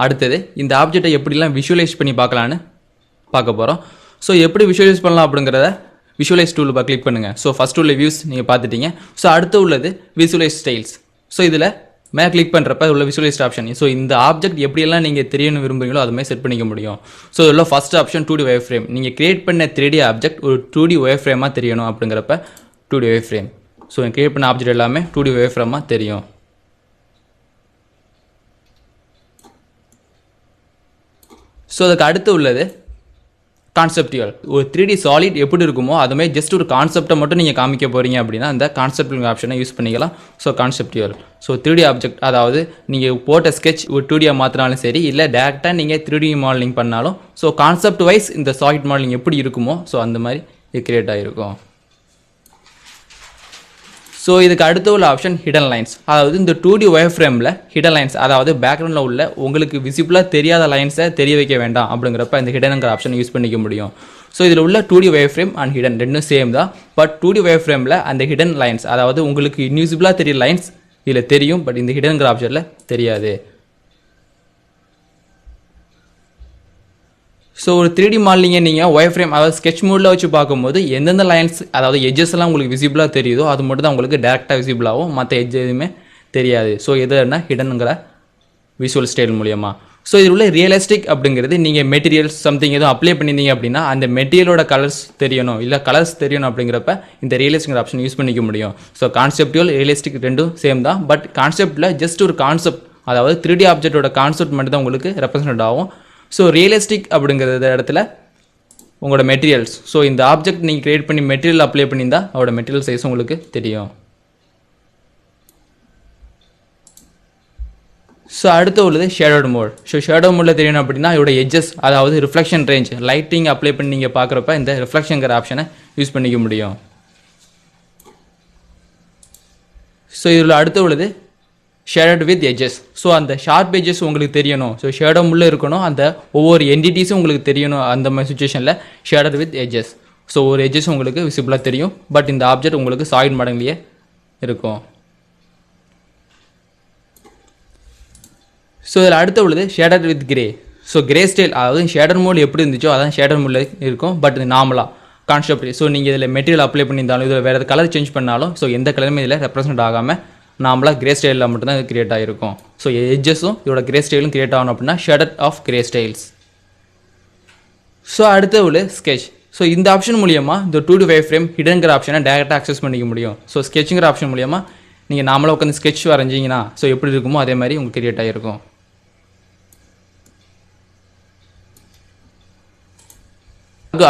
அடுத்தது இந்த ஆப்ஜெக்டை எப்படிலாம் விஷுவலைஸ் பண்ணி பார்க்கலான்னு பார்க்க போகிறோம். ஸோ எப்படி விஷுவலைஸ் பண்ணலாம் அப்படிங்கிறத விஷுவலைஸ் டூல் கிளிக் பண்ணுங்கள். ஸோ ஃபஸ்ட் உள்ள வியூஸ் நீங்கள் பார்த்துட்டீங்க. ஸோ அடுத்து உள்ளது விஷுவலைஸ் ஸ்டைல்ஸ். ஸோ இதில் மேலே கிளிக் பண்ணுறப்ப உள்ள விஷுவலைஸ்ட் ஆப்ஷன். ஸோ இந்த ஆப்ஜெக்ட் எப்படியெல்லாம் நீங்கள் தெரியணும் விரும்புகிறீங்களோ அதுமாதிரி செட் பண்ணிக்க முடியும். ஸோ இதில் first option 2D wire frame. நீங்கள் கிரியேட் பண்ண 3D ஆப்ஜெக்ட் ஒரு 2D வயர் ஃப்ரேமாக தெரியணும் அப்படிங்கிறப்ப 2D wire frame. So create பண்ண ஆப்ஜெக்ட் எல்லாமே 2D வயர் ஃப்ரேமாக தெரியும். ஸோ அதுக்கு அடுத்து உள்ளது கான்செப்டுவல். ஒரு 3D சாலிட் எப்படி இருக்குமோ அதுமாதிரி ஜஸ்ட் ஒரு கான்செப்டை மட்டும் நீங்கள் காமிக்க போகிறீங்க அப்படின்னா அந்த கான்செப்டுவல் ஆப்ஷனை யூஸ் பண்ணிக்கலாம். So conceptual. So 3D object அதாவது நீங்கள் போட்ட ஸ்கெட்ச் ஒரு 2D மாற்றினாலும் சரி, இல்லை டேரெக்டாக நீங்கள் 3D மாடலிங் பண்ணாலும் ஸோ கான்செப்ட் வைஸ் இந்த சாலிட் மாடலிங் எப்படி இருக்குமோ ஸோ அந்த மாதிரி இது கிரியேட் ஆகிருக்கும். ஸோ இதுக்கு அடுத்த உள்ள ஆப்ஷன் ஹிடன் லைன்ஸ். அதாவது இந்த 2D வயர் ஃப்ரேமில் ஹிடன் லைன்ஸ் அதாவது பேக்ரவுண்டில் உள்ள உங்களுக்கு விசிபிளாக தெரியாத லைன்ஸை தெரிய வைக்க வேண்டாம் அப்படிங்கிறப்ப இந்த ஹிடனுங்கிற ஆப்ஷன் யூஸ் பண்ணிக்க முடியும். ஸோ இதில் உள்ள 2D wire frame and hidden ரெண்டும் சேம் தான். பட் 2D வயர் ஃப்ரேமில் அந்த ஹிடன் லைன்ஸ் அதாவது உங்களுக்கு இன்விசிபிளாக தெரிய லைன்ஸ் இதில் தெரியும். பட் இந்த ஹிடனுங்கிற ஆப்ஷனில் தெரியாது. ஸோ ஒரு 3D மாடலிங்கை நீங்கள் ஒயர் ஃப்ரேம் அதாவது ஸ்கெட்ச் மோடில் வச்சு பார்க்கும்போது எந்தெந்த லைன்ஸ் அதாவது எட்ஜஸ்லாம் உங்களுக்கு விசிபிளாக தெரியுதோ அது மட்டும் தான் உங்களுக்கு டேரெக்டாக விசிபிளாகவும் மற்ற எட்ஜ் எதுவுமே தெரியாது. ஸோ எதுனா ஹிடனுங்கிற விஷுவல் ஸ்டைல் மூலியமாக. ஸோ இதில் உள்ள ரியலிஸ்டிக் அப்படிங்கிறது நீங்கள் மெட்டீரியல்ஸ் சம்திங் எதுவும் அப்ளை பண்ணியிருந்தீங்க அப்படின்னா அந்த மெட்டீரியலோட கலர்ஸ் தெரியணும் இல்லை கலர்ஸ் தெரியணும் அப்படிங்கிறப்ப இந்த ரியலிஸ்டிக் ஆப்ஷன் யூஸ் பண்ணிக்க முடியும். ஸோ கான்செப்டுவல் ரியலிஸ்டிக் ரெண்டும் சேம் தான். பட் கான்செப்டில் ஜஸ்ட் ஒரு கான்செப்ட் அதாவது 3D ஆப்ஜெக்டோட கான்செப்ட் மட்டும் தான் உங்களுக்கு ரெப்ரசன்ட் ஆகும். ஸோ ரியலிஸ்டிக் அப்படிங்கிறது இடத்துல உங்களோட மெட்டீரியல்ஸ். ஸோ இந்த ஆப்ஜெக்ட் நீங்கள் கிரியேட் பண்ணி மெட்டீரியல் அப்ளை பண்ணியிருந்தால் அதோட மெட்டீரியல் சைஸ் உங்களுக்கு தெரியும். ஸோ அடுத்து உள்ளது ஷேடோட் மோட். ஸோ ஷேடோ மோடில் தெரியணும் அப்படின்னா இதோட எட்ஜஸ் அதாவது ரிஃப்ளெக்ஷன் ரேஞ்ச் லைட்டிங் அப்ளை பண்ணி நீங்கள் பார்க்குறப்ப இந்த ரிஃப்ளெக்ஷனுங்கிற ஆப்ஷனை யூஸ் பண்ணிக்க முடியும். ஸோ இதில் அடுத்து உள்ளது ஷேடட் வித் எட்ஜஸ். ஸோ அந்த ஷார்ப் எட்ஜஸ் உங்களுக்கு தெரியணும். ஸோ ஷேடோ உள்ளே இருக்கணும், அந்த ஒவ்வொரு என்டிட்டிஸும் உங்களுக்கு தெரியணும். அந்த மாதிரி சுச்சுவேஷனில் ஷேடட் வித் எட்ஜஸ். ஸோ ஒரு எட்ஜஸ் உங்களுக்கு விசிபிளாக தெரியும். பட் இந்த ஆப்ஜெக்ட் உங்களுக்கு சாலிட் மாடல்லையே இருக்கும். ஸோ இதில் அடுத்து உள்ளது shaded with grey. So grey style அதாவது ஷேடர் மோட் எப்படி இருந்துச்சோ அதான் ஷேடர் மோடில் இருக்கும். பட் இது நார்மலாக கான்செப்ட். ஸோ நீங்கள் இதில் மெட்டீரியல் அப்ளை பண்ணியிருந்தாலும் இதில் வேறு கலர் சேஞ்ச் பண்ணாலும் ஸோ எந்த கலருமே இதில் ரெப்ரசென்ட் ஆகாமல் நார்மலாக கிரே ஸ்டைலில் மட்டும்தான் இது கிரியேட் ஆகிருக்கும். ஸோ எட்ஜஸும் இதோட கிரே ஸ்டைலும் கிரியேட் ஆகணும் அப்படின்னா shaded of grey styles. So அடுத்த உள்ள ஸ்கெட்ச். ஸோ இந்த ஆப்ஷன் மூலியமாக இந்த 2D வயர் ஃப்ரேம் ஹிடன்கிற ஆப்ஷனை டேரெக்டாக அக்சஸ் பண்ணிக்க முடியும். ஸோ ஸ்கெட்சுங்கிற ஆப்ஷன் மூலியமாக நீங்கள் நார்மலாக உட்காந்து ஸ்கெட்ச் வரைஞ்சிங்கன்னா ஸோ எப்படி இருக்குமோ அதே மாதிரி உங்களுக்கு கிரியேட் ஆகிருக்கும்.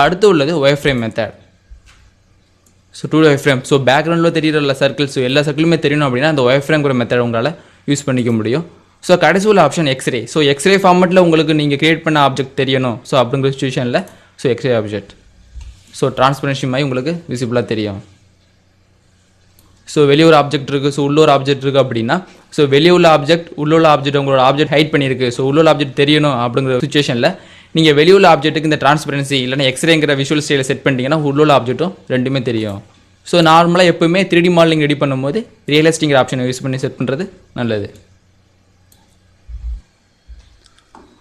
அடுத்து உள்ளது wire frame method. So 2D wire frame. So பேக்ரவுண்டில் தெரியுற சர்க்கிள்ஸ் எல்லா சர்க்கிளுமே தெரியணும் அப்படின்னா அந்த வயர் ஃப்ரேம்ங்கிற மெத்தட் உங்களால் யூஸ் பண்ணிக்க முடியும். ஸோ கடைசி உள்ள ஆப்ஷன் எக்ஸ்ரே. ஸோ எக்ஸ்ரே ஃபார்மெட்டில் உங்களுக்கு நீங்கள் கிரியேட் பண்ண ஆப்ஜெக்ட் தெரியணும். ஸோ அப்படிங்கிற சுச்சுவேஷனில் so x-ray object so transparency மாதிரி உங்களுக்கு விசிபிளாக தெரியும். ஸோ வெளியே ஒரு ஆப்ஜெக்ட் இருக்குது, ஸோ உள்ளூர் ஆப்ஜெக்ட் இருக்குது அப்படின்னா ஸோ வெளியே உள்ள ஆப்ஜெக்ட் உள்ளுள்ள ஆப்ஜெக்ட் உங்களோட ஆப்ஜெக்ட் ஹைட் பண்ணியிருக்கு. ஸோ உள்ளூர் ஆப்ஜெக்ட் தெரியணும் அப்படிங்கிற சுச்சுவேஷனில் நீங்கள் வெளியுள்ள ஆப்ஜெக்ட்டுக்கு இந்த டிரான்ஸ்பரன்சி இல்லைனா எக்ஸ்ரேங்கிற விஷுவல் ஸ்டைலை செட் பண்ணிட்டீங்கன்னா உள்ளுள்ள ஆப்ஜெக்ட்டும் ரெண்டுமே தெரியும். ஸோ நார்மலாக எப்போவுமே 3D மாடலிங் ரெடி பண்ணும்போது ரியலிஸ்டிக் ஆப்ஷனை யூஸ் பண்ணி செட் பண்ணுறது நல்லது.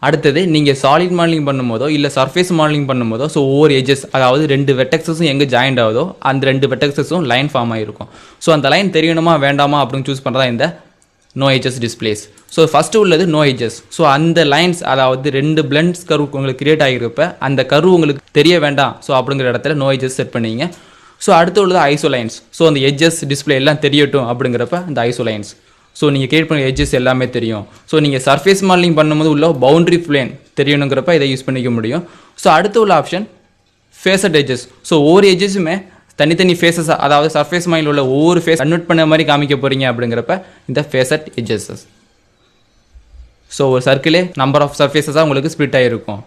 அடுத்தது நீங்கள் சாலிட் மாடலிங் பண்ணும்போதோ இல்லை சர்ஃபேஸ் மாடலிங் பண்ணும்போதோ ஸோ ஒவ்வொரு எட்ஜஸ் அதாவது 2 வெட்டக்ஸஸும் எங்கே ஜாயிண்ட் ஆகுதோ அந்த 2 வெட்டக்ஸஸும் லைன் ஃபார்ம் ஆகிருக்கும். ஸோ அந்த லைன் தெரியணுமா வேண்டாமா அப்படின்னு சூஸ் பண்ணுறதா இந்த no edges displays. So first உள்ளது நோ எட்ஜஸ். ஸோ அந்த லைன்ஸ் அதாவது 2 பிளண்ட்ஸ் கர்வ் உங்களுக்கு கிரியேட் ஆகிருப்ப அந்த கர்வ் உங்களுக்கு தெரிய வேண்டாம். ஸோ அப்படிங்கிற இடத்துல நோ எட்ஜஸ் செட் பண்ணிங்க. ஸோ அடுத்து உள்ளது ஐசோலைன்ஸ். ஸோ அந்த எட்ஜஸ் டிஸ்பிளே எல்லாம் தெரியட்டும் அப்படிங்கிறப்ப அந்த ஐசோலைன்ஸ். ஸோ நீங்கள் கிரியேட் பண்ண எட்ஜஸ் எல்லாமே தெரியும். ஸோ நீங்கள் சர்ஃபேஸ் மாடலிங் பண்ணும்போது உள்ள பவுண்டரி பிளேன் தெரியணுங்கிறப்ப இதை யூஸ் பண்ணிக்க முடியும். ஸோ அடுத்து உள்ள ஆப்ஷன் ஃபேஸட் எட்ஜஸ். ஸோ ஒவ்வொரு எட்ஜஸுமே தனித்தனி ஃபேஸஸ் அதாவது சர்ஃபேஸ் மாடலில் உள்ள ஒவ்வொரு ஃபேஸ் கன்வெர்ட் பண்ண மாதிரி காமிக்க போகிறீங்க அப்படிங்கிறப்ப இந்த ஃபேஸட் எட்ஜஸஸ். ஸோ ஒரு சர்க்கிளே நம்பர் ஆஃப் சர்ஃபேஸஸாக உங்களுக்கு ஸ்ப்ளிட் ஆகிருக்கும்.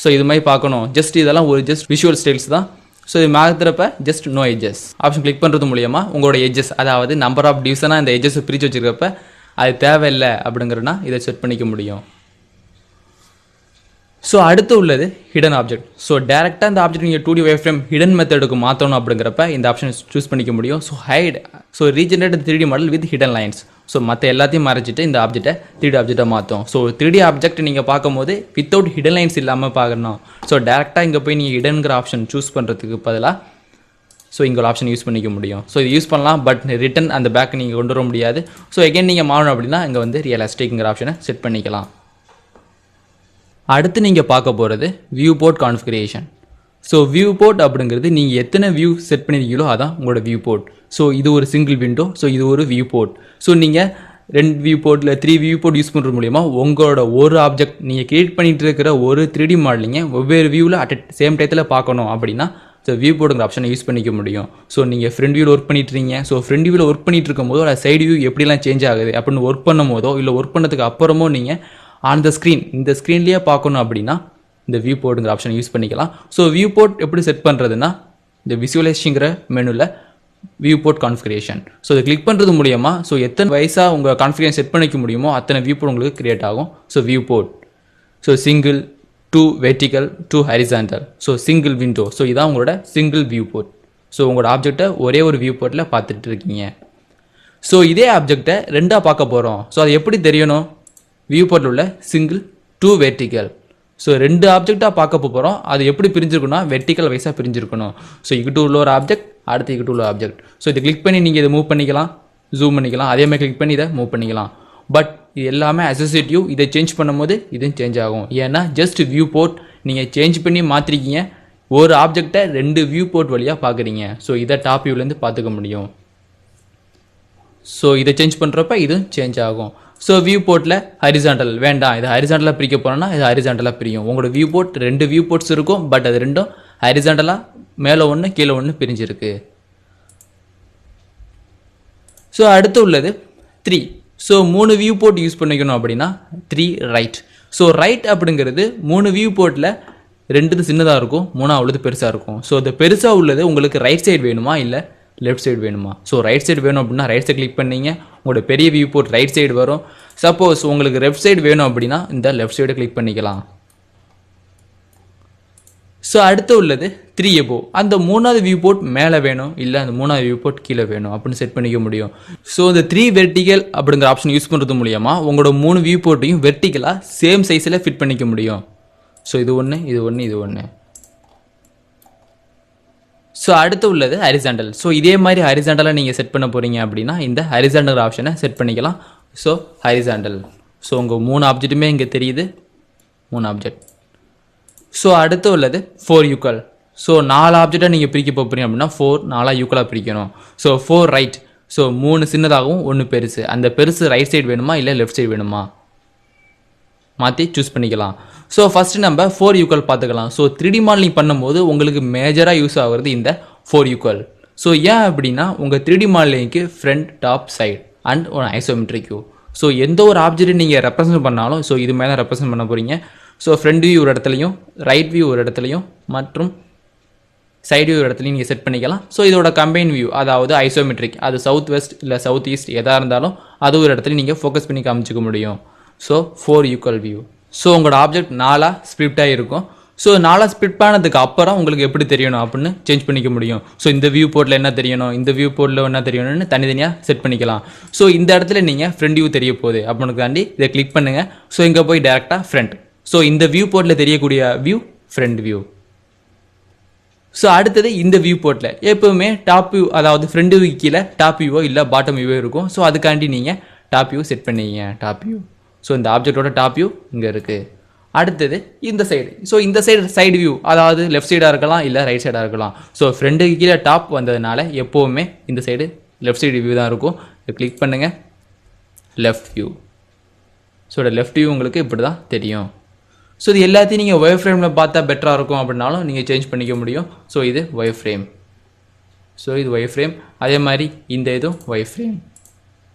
ஸோ இது மாதிரி பார்க்கணும். ஜஸ்ட் இதெல்லாம் ஒரு ஜஸ்ட் விஷுவல் ஸ்டைல்ஸ் தான். ஸோ இது மாற்றுறப்ப just no edges option click பண்ணுறது மூலியமாக உங்களோட எட்ஜஸ் அதாவது நம்பர் ஆஃப் டிவிஷனாக இந்த எட்ஜஸ் பிரித்து வச்சுருக்கப்ப அது தேவையில்லை அப்படிங்கிறனா இதை செட் பண்ணிக்க முடியும். ஸோ அடுத்து உள்ளது ஹிடன் ஆப்ஜெக்ட். ஸோ டேரெக்டாக இந்த ஆப்ஜெக்ட் நீங்கள் 2D வயர் ஃப்ரேம் ஹிடன் மெத்தடுக்கு மாற்றணும் அப்படிங்கிறப்ப இந்த ஆப்ஷன் சூஸ் பண்ணிக்க முடியும். So hide. So regenerate 3D model with hidden lines. So மற்ற எல்லாத்தையும் மறைச்சிட்டு இந்த ஆப்ஜெக்ட்டை 3D ஆப்ஜெக்டாக மாற்றும். ஸோ 3D ஆப்ஜெக்ட் நீங்கள் பார்க்கும்போது வித்தவுட் ஹிடன் லைன்ஸ் இல்லாமல் பார்க்கணும். ஸோ டேரெக்டாக இங்கே போய் நீங்கள் ஹிடன்கிற ஆப்ஷன் சூஸ் பண்ணுறதுக்கு பதிலாக ஸோ இங்கே ஒரு ஆப்ஷன் யூஸ் பண்ணிக்க முடியும். ஸோ இது யூஸ் பண்ணலாம், பட் ரிட்டன் அந்த பேக் நீங்கள் கொண்டு வர முடியாது. ஸோ எகைன் நீங்கள் மாறணும் அப்படின்னா இங்கே வந்து ரியலிஸ்டிக்ங்கிற ஆப்ஷனை செட் பண்ணிக்கலாம். அடுத்து நீங்கள் பார்க்க போகிறது viewport configuration. So viewport அப்படிங்கிறது நீங்கள் எத்தனை வியூ செட் பண்ணியிருக்கீங்களோ அதான் உங்களோட வியூ போர்ட். ஸோ இது ஒரு சிங்கிள் விண்டோ, ஸோ இது ஒரு வியூ போர்ட். ஸோ நீங்கள் 2 வியூ போர்ட்டில் 3 வியூ போர்ட் யூஸ் பண்ணுறது மூலிமா உங்களோட ஒரு ஆப்ஜெக்ட் நீங்கள் கிரியேட் பண்ணிகிட்டு இருக்கிற ஒரு 3D மாடலிங்கை வெவ்வேறு வியூவில் அட் சேம் டயத்தில் பார்க்கணும் அப்படின்னா ஸோ வியூ போர்டுங்கிற ஆப்ஷனை யூஸ் பண்ணிக்க முடியும். ஸோ நீங்கள் ஃப்ரண்ட் வியூவில் ஒர்க் பண்ணிட்டுருங்க. ஸோ ஃப்ரண்ட் வியூவில் ஒர்க் பண்ணிட்டு இருக்கும்போதோ இல்லை சைடு வியூ எப்படிலாம் சேஞ்ச் ஆகுது அப்படின்னு ஒர்க் பண்ணும் போதோ இல்லை ஒர்க் பண்ணதுக்கு அப்புறமோ நீங்கள் அந்த ஸ்க்ரீன் இந்த ஸ்க்ரீன்லேயே பார்க்கணும் அப்படின்னா இந்த வியூ போர்டுங்கிற ஆப்ஷனை யூஸ் பண்ணிக்கலாம். ஸோ வியூ போர்ட் எப்படி செட் பண்ணுறதுன்னா இந்த விசுவலைசிங்கிற மெனுவில் வியூ போர்ட் கான்ஃபிகரேஷன். ஸோ இதை கிளிக் பண்ணுறது மூலியமா ஸோ எத்தனை வயசாக உங்கள் கான்ஃபிகரேஷன் செட் பண்ணிக்க முடியுமோ அத்தனை வியூ போர்ட் உங்களுக்கு கிரியேட் ஆகும். So viewport, so single, 2 vertical, 2 horizontal, so single window. So இதான் உங்களோட சிங்கிள் வியூ போர்ட். ஸோ உங்களோட ஆப்ஜெக்டை ஒரே ஒரு வியூ போர்ட்டில் பார்த்துட்டு இருக்கீங்க. ஸோ இதே ஆப்ஜெக்டை ரெண்டாக பார்க்க போகிறோம். ஸோ அது எப்படி தெரியணும்? வியூ போர்ட்டில் உள்ள சிங்கிள், 2 வெர்டிக்கல். ஸோ 2 ஆப்ஜெக்டாக பார்க்க போகிறோம். அது எப்படி பிரிஞ்சிருக்குன்னா வெர்டிக்கல் வைஸாக பிரிஞ்சிருக்கணும். ஸோ இங்கிட்டு உள்ள ஒரு ஆப்ஜெக்ட், அடுத்து இங்கிட்டு உள்ள ஆப்ஜெக்ட். ஸோ இதை கிளிக் பண்ணி நீங்கள் இதை மூவ் பண்ணிக்கலாம், ஜூம் பண்ணிக்கலாம். அதே மாதிரி கிளிக் பண்ணி இதை மூவ் பண்ணிக்கலாம். பட் இது எல்லாமே அசோசியேட்டிவ். இதை சேஞ்ச் பண்ணும்போது இதுவும் சேஞ்ச் ஆகும். ஏன்னா ஜஸ்ட் வியூ போர்ட் நீங்கள் சேஞ்ச் பண்ணி மாற்றிருக்கீங்க. ஒரு ஆப்ஜெக்டை 2 வியூ போர்ட் வழியாக பார்க்குறீங்க. ஸோ இதை டாப் வியூலேருந்து பார்த்துக்க முடியும். ஸோ இதை சேஞ்ச் பண்ணுறப்ப இதுவும் சேஞ்ச் ஆகும். ஸோ வியூ போர்ட்டில் ஹரிசாண்டல் வேண்டாம், இது ஹரிசாண்டலாக பிரிக்க போனோன்னா இது ஹரிசாண்டலாக பிரியும். உங்களோட வியூ போர்ட் 2 வியூ போர்ட்ஸ் இருக்கும், பட் அது ரெண்டும் ஹரிசாண்டலாக மேலே ஒன்று கீழே ஒன்று பிரிஞ்சிருக்கு. ஸோ அடுத்து உள்ளது 3. ஸோ 3 வியூ போர்ட் யூஸ் பண்ணிக்கணும் அப்படின்னா 3 ரைட். ஸோ ரைட் அப்படிங்கிறது 3 வியூ போர்ட்டில் 2 சின்னதாக இருக்கும், 3 பெருசாக இருக்கும். ஸோ இந்த பெருசாக உள்ளது உங்களுக்கு ரைட் சைடு வேணுமா இல்லை லெஃப்ட் சைடு வேணுமா? ஸோ ரைட் சைடு வேணும் அப்படின்னா ரைட் சைடு கிளிக் பண்ணீங்க, உங்களோட பெரிய வியூ போர்ட் ரைட் சைடு வரும். சப்போஸ் உங்களுக்கு லெஃப்ட் சைடு வேணும் அப்படின்னா இந்த லெஃப்ட் சைடு கிளிக் பண்ணிக்கலாம். ஸோ அடுத்து உள்ளது 3 எபோ. அந்த 3வது வியூ போர்ட் மேலே வேணும் இல்லை அந்த 3வது வியூ போர்ட் கீழே வேணும் அப்படின்னு செட் பண்ணிக்க முடியும். ஸோ இந்த 3 வெர்டிக்கல் அப்படிங்கிற ஆப்ஷன் யூஸ் பண்ணுறது மூலியமா உங்களோட 3 வியூ போர்ட்டையும் வெர்டிக்கலாக சேம் சைஸில் ஃபிட் பண்ணிக்க முடியும். ஸோ இது ஒன்று, இது ஒன்று, இது ஒன்று. ஸோ அடுத்து உள்ளது ஹரிசாண்டல். ஸோ இதே மாதிரி ஹரிசாண்டலாக நீங்கள் செட் பண்ண போகிறீங்க அப்படின்னா இந்த ஹரிசாண்டல் ஆப்ஷனை செட் பண்ணிக்கலாம். So horizontal. ஸோ உங்கள் 3 ஆப்ஜெக்ட்டுமே இங்கே தெரியுது, 3 ஆப்ஜெக்ட். ஸோ அடுத்து உள்ளது 4 யூக்கல். ஸோ 4 ஆப்ஜெக்டாக நீங்கள் பிரிக்க போகிறீங்க அப்படின்னா 4 4 யூக்கலாக பிரிக்கணும். So 4 right. ஸோ 3 சின்னதாகவும் 1 பெருசு. அந்த பெருசு ரைட் சைடு வேணுமா இல்லை லெஃப்ட் சைடு வேணுமா மாற்றி சூஸ் பண்ணிக்கலாம். ஸோ ஃபஸ்ட்டு நம்ம 4 யூக்கல் பார்த்துக்கலாம். ஸோ 3D மாடலிங் பண்ணும்போது உங்களுக்கு மேஜராக யூஸ் ஆகுறது இந்த 4 யூக்கல். ஸோ ஏன் அப்படின்னா உங்கள் 3D மாடலிங்க்கு ஃப்ரண்ட், டாப், சைடு அண்ட் ஒரு ஐசோமெட்ரிக் வியூ. ஸோ எந்த ஒரு ஆப்ஜெக்ட் நீங்கள் ரெப்ரசன்ட் பண்ணாலும் ஸோ இது மேலே ரெப்ரசன்ட் பண்ண போகிறீங்க. ஸோ ஃப்ரண்ட் வியூ ஒரு இடத்துலையும், ரைட் வியூ ஒரு இடத்துலையும் மற்றும் சைடு வியூ ஒரு இடத்துலையும் நீங்கள் செட் பண்ணிக்கலாம். ஸோ இதோட கம்பைன் வியூ அதாவது ஐசோமெட்ரிக், அது சவுத் வெஸ்ட் இல்லை சவுத் ஈஸ்ட் எதாக இருந்தாலும் அது ஒரு இடத்துல நீங்கள் ஃபோக்கஸ் பண்ணி காமிச்சிக்க முடியும். So 4 equal view. ஸோ உங்களோட ஆப்ஜெக்ட் 4 ஸ்ப்ளிட்டாக இருக்கும். ஸோ 4 ஸ்ப்ளிட் பண்ணதுக்கு அப்புறம் உங்களுக்கு எப்படி தெரியணும் அப்படின்னு சேஞ்ச் பண்ணிக்க முடியும். ஸோ இந்த வியூ போர்ட்டில் என்ன தெரியணும், இந்த வியூ போர்ட்டில் என்ன தெரியணும்னு தனித்தனியாக செட் பண்ணிக்கலாம். ஸோ இந்த இடத்துல நீங்கள் ஃப்ரண்ட் வியூ தெரிய போகுது அப்படின்னு தாண்டி இதை கிளிக் பண்ணுங்கள். ஸோ இங்கே போய் டேரெக்டாக ஃப்ரண்ட். ஸோ இந்த வியூ போர்ட்டில் தெரியக்கூடிய வியூ ஃப்ரண்ட் வியூ. ஸோ அடுத்தது இந்த வியூ போர்ட்டில் எப்போவுமே டாப் வியூ அதாவது ஃப்ரண்ட் வியூ கீழே டாப் வியூவோ இல்லை பாட்டம் வியூவோ இருக்கும். ஸோ அதுக்காண்டி நீங்கள் டாப் வியூ செட் பண்ணிங்க, டாப் வியூ. ஸோ இந்த ஆப்ஜெக்டோட டாப் வியூ இங்கே இருக்குது. அடுத்தது இந்த சைடு. ஸோ இந்த சைடு வியூ அதாவது லெஃப்ட் சைடாக இருக்கலாம் இல்லை ரைட் சைடாக இருக்கலாம். ஸோ ஃப்ரண்ட்டுக்கு கீழே டாப் வந்ததுனால எப்போவுமே இந்த சைடு லெஃப்ட் சைடு வியூ தான் இருக்கும். இதை கிளிக் பண்ணுங்கள், left view. So left view உங்களுக்கு இப்படி தான் தெரியும். ஸோ இது எல்லாத்தையும் நீங்கள் ஒயர் ஃப்ரேமில் பார்த்தா பெட்டராக இருக்கும் அப்படின்னாலும் நீங்கள் சேஞ்ச் பண்ணிக்க முடியும். ஸோ இது ஒயர் ஃப்ரேம். ஸோ இது ஒயர் ஃப்ரேம். அதே மாதிரி இந்த இதுவும் ஒயர் ஃப்ரேம்.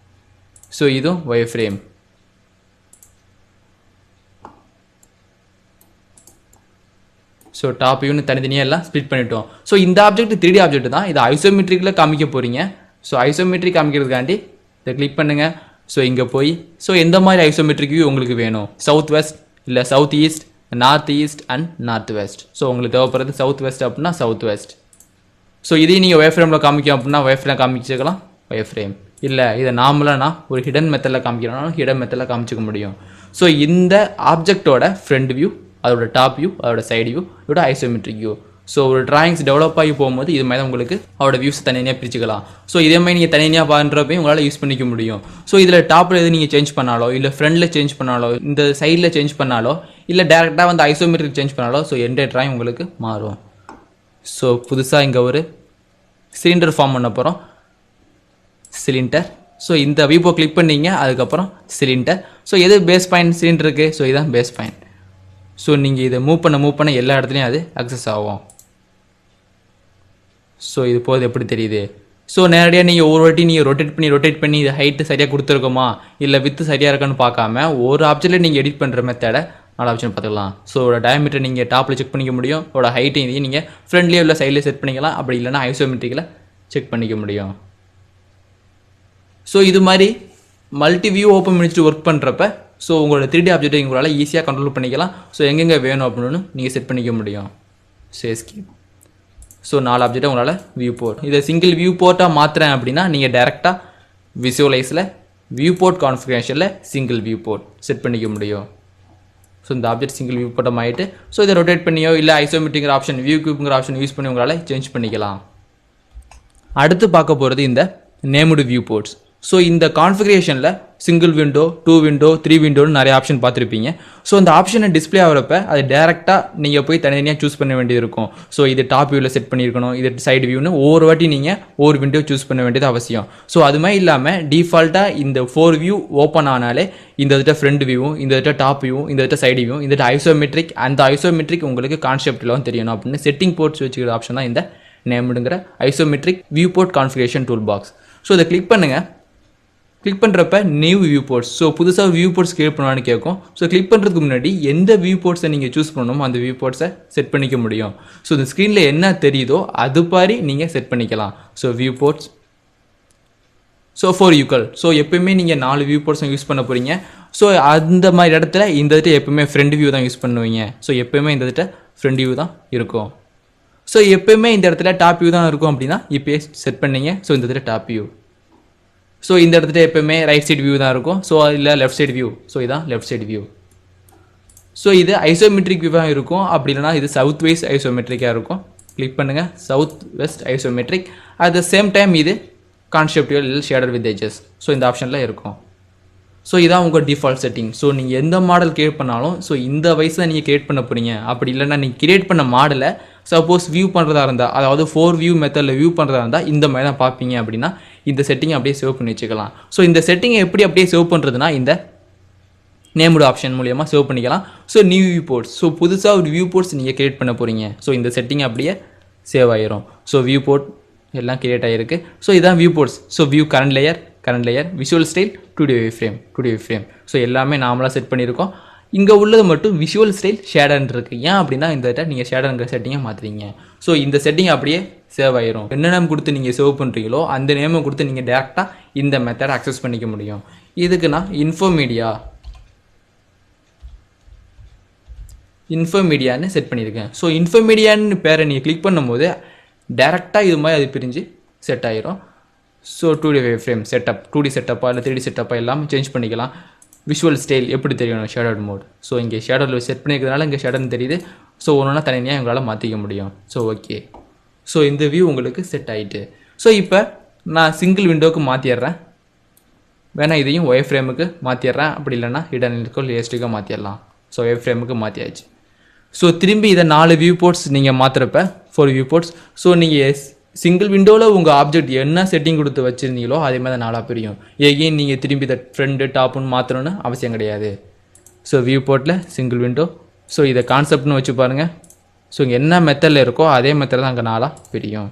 ஸோ இதுவும் ஒயர் ஃப்ரேம். ஸோ டாப் வியூன்னு தனித்தனியாக எல்லாம் ஸ்ப்ளிட் பண்ணிட்டோம். ஸோ இந்த ஆப்ஜெக்ட் 3D ஆப்ஜெக்ட் தான். இதை ஐசோமெட்ரிக்கில் காமிக்க போகிறீங்க. ஸோ ஐசோமெட்ரிக் காமிக்கிறதுக்காண்டி இதை கிளிக் பண்ணுங்கள். ஸோ இங்கே போய் ஸோ எந்த மாதிரி ஐசோமெட்ரிக் வியூ உங்களுக்கு வேணும், சவுத் வெஸ்ட் இல்லை south east, north east and north west. So உங்களுக்கு தேவைப்படுறது சவுத் வெஸ்ட் அப்படின்னா சவுத் வெஸ்ட். ஸோ இதையும் நீங்கள் ஒயர் ஃப்ரேமில் காமிக்கும் அப்படின்னா ஒயர் ஃப்ரேம் காமிச்சிக்கலாம், ஒயர் ஃப்ரேம். இல்லை இதை நார்மலாக நான் ஒரு ஹிடன் மெத்தடில் காமிக்கிறனாலும் ஹிடன் மெத்தடில் காமிச்சிக்க முடியும். ஸோ இந்த ஆப்ஜெக்டோட ஃப்ரண்ட் வியூ, அதோட டாப் வியூ, அதோட சைடு வியூ, இதோட ஐசோமெட்ரிக் வியூ. ஸோ ஒரு டிராயிங்ஸ் டெவலப் ஆகி போகும்போது இது மாதிரி தான் உங்களுக்கு அவரோட வியூஸ் தனியாக பிரிச்சுக்கலாம். ஸோ இதே மாதிரி நீங்கள் தனியாக பண்ணுறப்பையும் உங்களால் யூஸ் பண்ணிக்க முடியும். ஸோ இதில் டாப்பில் எது நீங்கள் சேஞ்ச் பண்ணாலோ, இல்லை ஃப்ரண்டில் சேஞ்ச் பண்ணாலோ, இந்த சைடில் சேஞ்ச் பண்ணாலோ, இல்லை டேரெக்டாக வந்து ஐசோமெட்ரிக் சேஞ்ச் பண்ணாலோ, ஸோ எந்த டிராயிங் உங்களுக்கு மாறும். ஸோ புதுசாக இங்கே ஒரு சிலிண்டர் ஃபார்ம் பண்ண போகிறோம். சிலிண்டர். ஸோ இந்த வியூபோ கிளிக் பண்ணிங்க, அதுக்கப்புறம் சிலிண்டர். ஸோ எது பேஸ் பாயிண்ட் சிலிண்டருக்கு? ஸோ இதுதான் பேஸ் பாயிண்ட். ஸோ நீங்கள் இதை மூவ் பண்ண எல்லா இடத்துலையும் அது அக்சஸ் ஆகும். ஸோ இது போது எப்படி தெரியுது? ஸோ நேரடியாக நீங்கள் ஒரு வாட்டி நீங்கள் ரொட்டேட் பண்ணி இது ஹைட்டு சரியாக கொடுத்துருக்கோமா, இல்லை வித்து சரியாக இருக்கான்னு பார்க்காம ஒரு ஆப்ஜெக்டில் நீங்கள் எடிட் பண்ணுற மெத்தடை நாலு ஆப்ஷன் பார்த்துக்கலாம். ஸோ ஒரு டயமீட்டர் நீங்கள் டாப்பில் செக் பண்ணிக்க முடியும். ஒரு ஹைட்டு இதையும் நீங்கள் ஃப்ரண்ட்லேயே இல்லை சைட்லேயே செட் பண்ணிக்கலாம். அப்படி இல்லைனா ஐசோமெட்ரிக்கில் செக் பண்ணிக்க முடியும். ஸோ இது மாதிரி மல்டி வியூ ஓப்பன் பண்ணிட்டு ஒர்க் பண்ணுறப்ப ஸோ உங்களோட 3D ஆப்ஜெக்ட்டை உங்களால் ஈஸியாக கண்ட்ரோல் பண்ணிக்கலாம். ஸோ எங்கெங்கே வேணும் அப்படின்னு நீங்கள் செட் பண்ணிக்க முடியும். So escape. ஸோ 4 ஆப்ஜெக்ட்டை உங்களால் வியூ போர்ட், இதை சிங்கிள் வியூ போர்ட்டாக மாற்றுறேன் அப்படின்னா நீங்கள் டேரெக்டாக விசுவலைஸில் வியூ போர்ட் கான்ஃபிகரேஷனில் சிங்கிள் வியூ போர்ட் செட் பண்ணிக்க முடியும். ஸோ இந்த ஆப்ஜெக்ட் சிங்கிள் வியூ போர்ட்டம் ஆகிட்டு ஸோ இதை ரொட்டேட் பண்ணியோ இல்லை ஐசோமெட்ரிக்கிற ஆப்ஷன், வியூ கியூப்ங்கிற ஆப்ஷன் யூஸ் பண்ணி உங்களால் சேஞ்ச் பண்ணிக்கலாம். அடுத்து பார்க்க போகிறது இந்த நேம்டு வியூ போர்ட்ஸ். ஸோ இந்த கான்ஃபிகரேஷனில் சிங்கிள் விண்டோ, 2 விண்டோ, 3 விண்டோன்னு நிறைய ஆப்ஷன் பார்த்துருப்பீங்க. ஸோ அந்த ஆப்ஷனை டிஸ்பிளே ஆகிறப்ப அது டேரெக்டாக நீங்கள் போய் தனித்தனியாக சூஸ் பண்ண வேண்டியது இருக்கும். ஸோ இது டாப் வியூவில் செட் பண்ணியிருக்கணும், இது சைடு வியூன்னு ஒவ்வொரு வாட்டி நீங்கள் ஒவ்வொரு விண்டோ சூஸ் பண்ண வேண்டியது அவசியம். ஸோ அது மாதிரி இல்லாமல் டிஃபால்ட்டாக இந்த 4 வியூ ஓப்பன் ஆனாலே இந்த விட்ட ஃப்ரண்ட் வியூவும், இந்த விட்ட டாப் வியூவும், இந்த விட்ட சைடு வியூவும், இந்த ஐசோமெட்ரிக், அந்த ஐசோமெட்ரிக் உங்களுக்கு கான்செப்ட்லாம் தெரியணும் அப்படின்னு செட்டிங் போர்ட்ஸ் வச்சுக்கிற ஆப்ஷன் தான் இந்த நேம்டுங்கிற isometric viewport configuration tool box. So இதை கிளிக் பண்ணுங்கள். கிளிக் பண்ணுறப்ப நியூ வியூ போர்ட்ஸ், ஸோ புதுசாக வியூ போர்ட்ஸ் கிரியேட் பண்ணலான்னு கேட்கும். ஸோ கிளிக் பண்ணுறதுக்கு முன்னாடி எந்த வியூ போர்ட்ஸை நீங்கள் சூஸ் பண்ணணுமோ அந்த வியூ போர்ட்ஸை செட் பண்ணிக்க முடியும். ஸோ இந்த ஸ்க்ரீனில் என்ன தெரியுதோ அது மாதிரி நீங்கள் செட் பண்ணிக்கலாம். ஸோ வியூ போர்ட்ஸ், ஸோ 4 யூக்கள். ஸோ எப்போயுமே நீங்கள் 4 வியூ போர்ட்ஸை யூஸ் பண்ண போகிறீங்க. ஸோ அந்த மாதிரி இடத்துல இந்த இடத்துல எப்போயுமே ஃப்ரண்ட் வியூ தான் யூஸ் பண்ணுவீங்க. ஸோ எப்போயுமே இந்த இடத்துல ஃப்ரண்ட் வியூ தான் இருக்கும். ஸோ எப்போயுமே இந்த இடத்துல டாப் வியூ தான் இருக்கும் அப்படின்னா இப்போயே செட் பண்ணிங்க. ஸோ இந்த இடத்துல டாப் வியூ. ஸோ இந்த இடத்துல எப்போயுமே ரைட் சைடு வியூ தான் இருக்கும். ஸோ இல்லை லெஃப்ட் சைடு வியூ. ஸோ இதான் லெஃப்ட் சைடு வியூ. ஸோ இது ஐசோமெட்ரிக் வியூவாக இருக்கும். அப்படி இல்லைனா இது சவுத் வெஸ்ட் ஐசோமெட்ரிக்காக இருக்கும். கிளிக் பண்ணுங்கள், south west isometric. At the same time இது கான்செப்டுவல் இல்லை ஷேடர் வித் எட்ஜஸ். ஸோ இந்த ஆப்ஷனில் இருக்கும். ஸோ இதான் உங்கள் டிஃபால்ட் செட்டிங். ஸோ நீங்கள் எந்த மாடல் கிரியேட் பண்ணாலும் ஸோ இந்த வயசில் நீங்கள் கிரியேட் பண்ண போகிறீங்க. அப்படி இல்லைன்னா நீங்கள் கிரியேட் பண்ண மாடலை சப்போஸ் வியூ பண்ணுறதா இருந்தால், அதாவது 4 வியூ மெத்தடில் வியூ பண்ணுறதா இருந்தால் இந்த மாதிரி தான் பார்ப்பீங்க அப்படின்னா இந்த செட்டிங்கை அப்படியே சேவ் பண்ணி வச்சுக்கலாம். ஸோ இந்த செட்டிங்கை எப்படி அப்படியே சேவ் பண்ணுறதுனா இந்த நேம்டு ஆப்ஷன் மூலியமாக சேவ் பண்ணிக்கலாம். So new view ports, so புதுசாக ஒரு வியூ போர்ட்ஸ் நீங்கள் கிரியேட் பண்ண போகிறீங்க. ஸோ இந்த செட்டிங் அப்படியே சேவ் ஆயிரும். ஸோ வியூ போர்ட் எல்லாம் கிரியேட் ஆகிருக்கு. ஸோ இதான் view ports. So view current layer, visual style, 2D wire frame. So எல்லாமே நார்மலாக செட் பண்ணியிருக்கோம். இங்கே உள்ளது மட்டும் விஷுவல் ஸ்டைல் ஷேடர்ன் இருக்குது. ஏன் அப்படின்னா இந்த நீங்கள் ஷேடர்ங்கிற செட்டிங்கை மாற்றுறீங்க. ஸோ இந்த செட்டிங் அப்படியே சேவ் ஆயிரும். என்ன நேம் கொடுத்து நீங்கள் சேவ் பண்ணுறீங்களோ அந்த நேமை கொடுத்து நீங்கள் டேரெக்டாக இந்த மெத்தடை அக்சஸ் பண்ணிக்க முடியும். இதுக்கு நான் இன்ஃபோமீடியான்னு செட் பண்ணியிருக்கேன். ஸோ இன்ஃபோமீடியான்னு பேரை நீங்கள் கிளிக் பண்ணும்போது டேரெக்டாக இது மாதிரி அது பிரிஞ்சு செட் ஆயிரும். So 2D wire frame setup, 2D செட்டப்பா இல்லை 3D செட்டப்பா எல்லாமே சேஞ்ச் பண்ணிக்கலாம். விஷுவல் ஸ்டைல் எப்படி தெரியணும், ஷேடோட் மோட். ஸோ இங்கே ஷேடோவில் செட் பண்ணிக்கிறதுனால இங்கே ஷேடோன்னு தெரியுது. ஸோ ஒன்றா தனியாக எங்களால் மாற்றிக்க முடியும். So okay. ஸோ இந்த வியூ உங்களுக்கு செட் ஆகிட்டு. ஸோ இப்போ நான் சிங்கிள் விண்டோவுக்கு மாற்றிடுறேன். வேணா இதையும் ஒயர் ஃப்ரேமுக்கு மாற்றிடுறேன். அப்படி இல்லைனா ஹிடன் இருக்கோ லியஸ்டிக்காக மாற்றிடலாம். ஸோ ஒயர் ஃப்ரேமுக்கு மாற்றியாச்சு. ஸோ திரும்பி இதை 4 வியூ போர்ட்ஸ் நீங்கள் மாற்றுறப்ப 4 வியூ போர்ட்ஸ். ஸோ நீங்கள் சிங்கிள் விண்டோவில் உங்கள் ஆப்ஜெக்ட் என்ன செட்டிங் கொடுத்து வச்சுருந்தீங்களோ அதே மாதிரி 4ஆக பிரியும். ஏன் நீங்கள் திரும்பி இதை ஃப்ரண்ட்டு டாப்புன்னு மாற்றணும்னு அவசியம் கிடையாது. ஸோ வியூ போர்ட்டில் சிங்கிள் விண்டோ. ஸோ இதை கான்செப்ட்னு வச்சு பாருங்கள். ஸோ இங்கே என்ன மெத்தடில் இருக்கோ அதே மெத்தட் தான் அங்கே 4ஆக பிரியும்.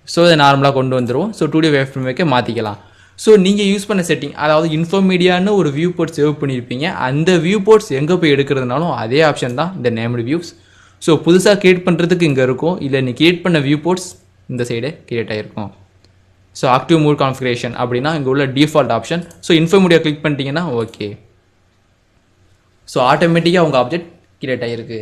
ஸோ இதை நார்மலாக கொண்டு வந்துடுவோம். ஸோ 2D வேவ் ஃப்ரேமுக்கே மாற்றிக்கலாம். ஸோ நீங்கள் யூஸ் பண்ண செட்டிங், அதாவது இன்ஃபோமீடியான்னு ஒரு வியூ போர்ட் சேவ் பண்ணியிருப்பீங்க. அந்த வியூ போர்ட்ஸ் எங்கே போய் எடுக்கிறதுனாலும் அதே ஆப்ஷன் தான் இந்த நேம்டு வியூஸ். ஸோ புதுசாக கிரியேட் பண்ணுறதுக்கு இங்கே இருக்கும். இல்லை நீ கிரியேட் பண்ண வியூ போர்ட்ஸ் இந்த சைடே கிரியேட் ஆகிருக்கும். ஸோ ஆக்டிவ் மோட் கான்ஃபிகரேஷன் அப்படின்னா இங்கே உள்ள டிஃபால்ட் ஆப்ஷன். ஸோ இன்ஃபோமீடியா கிளிக் பண்ணிட்டீங்கன்னா ஓகே. ஸோ ஆட்டோமேட்டிக்காக உங்கள் ஆப்ஜெக்ட் கிரியேட் ஆகிருக்கு.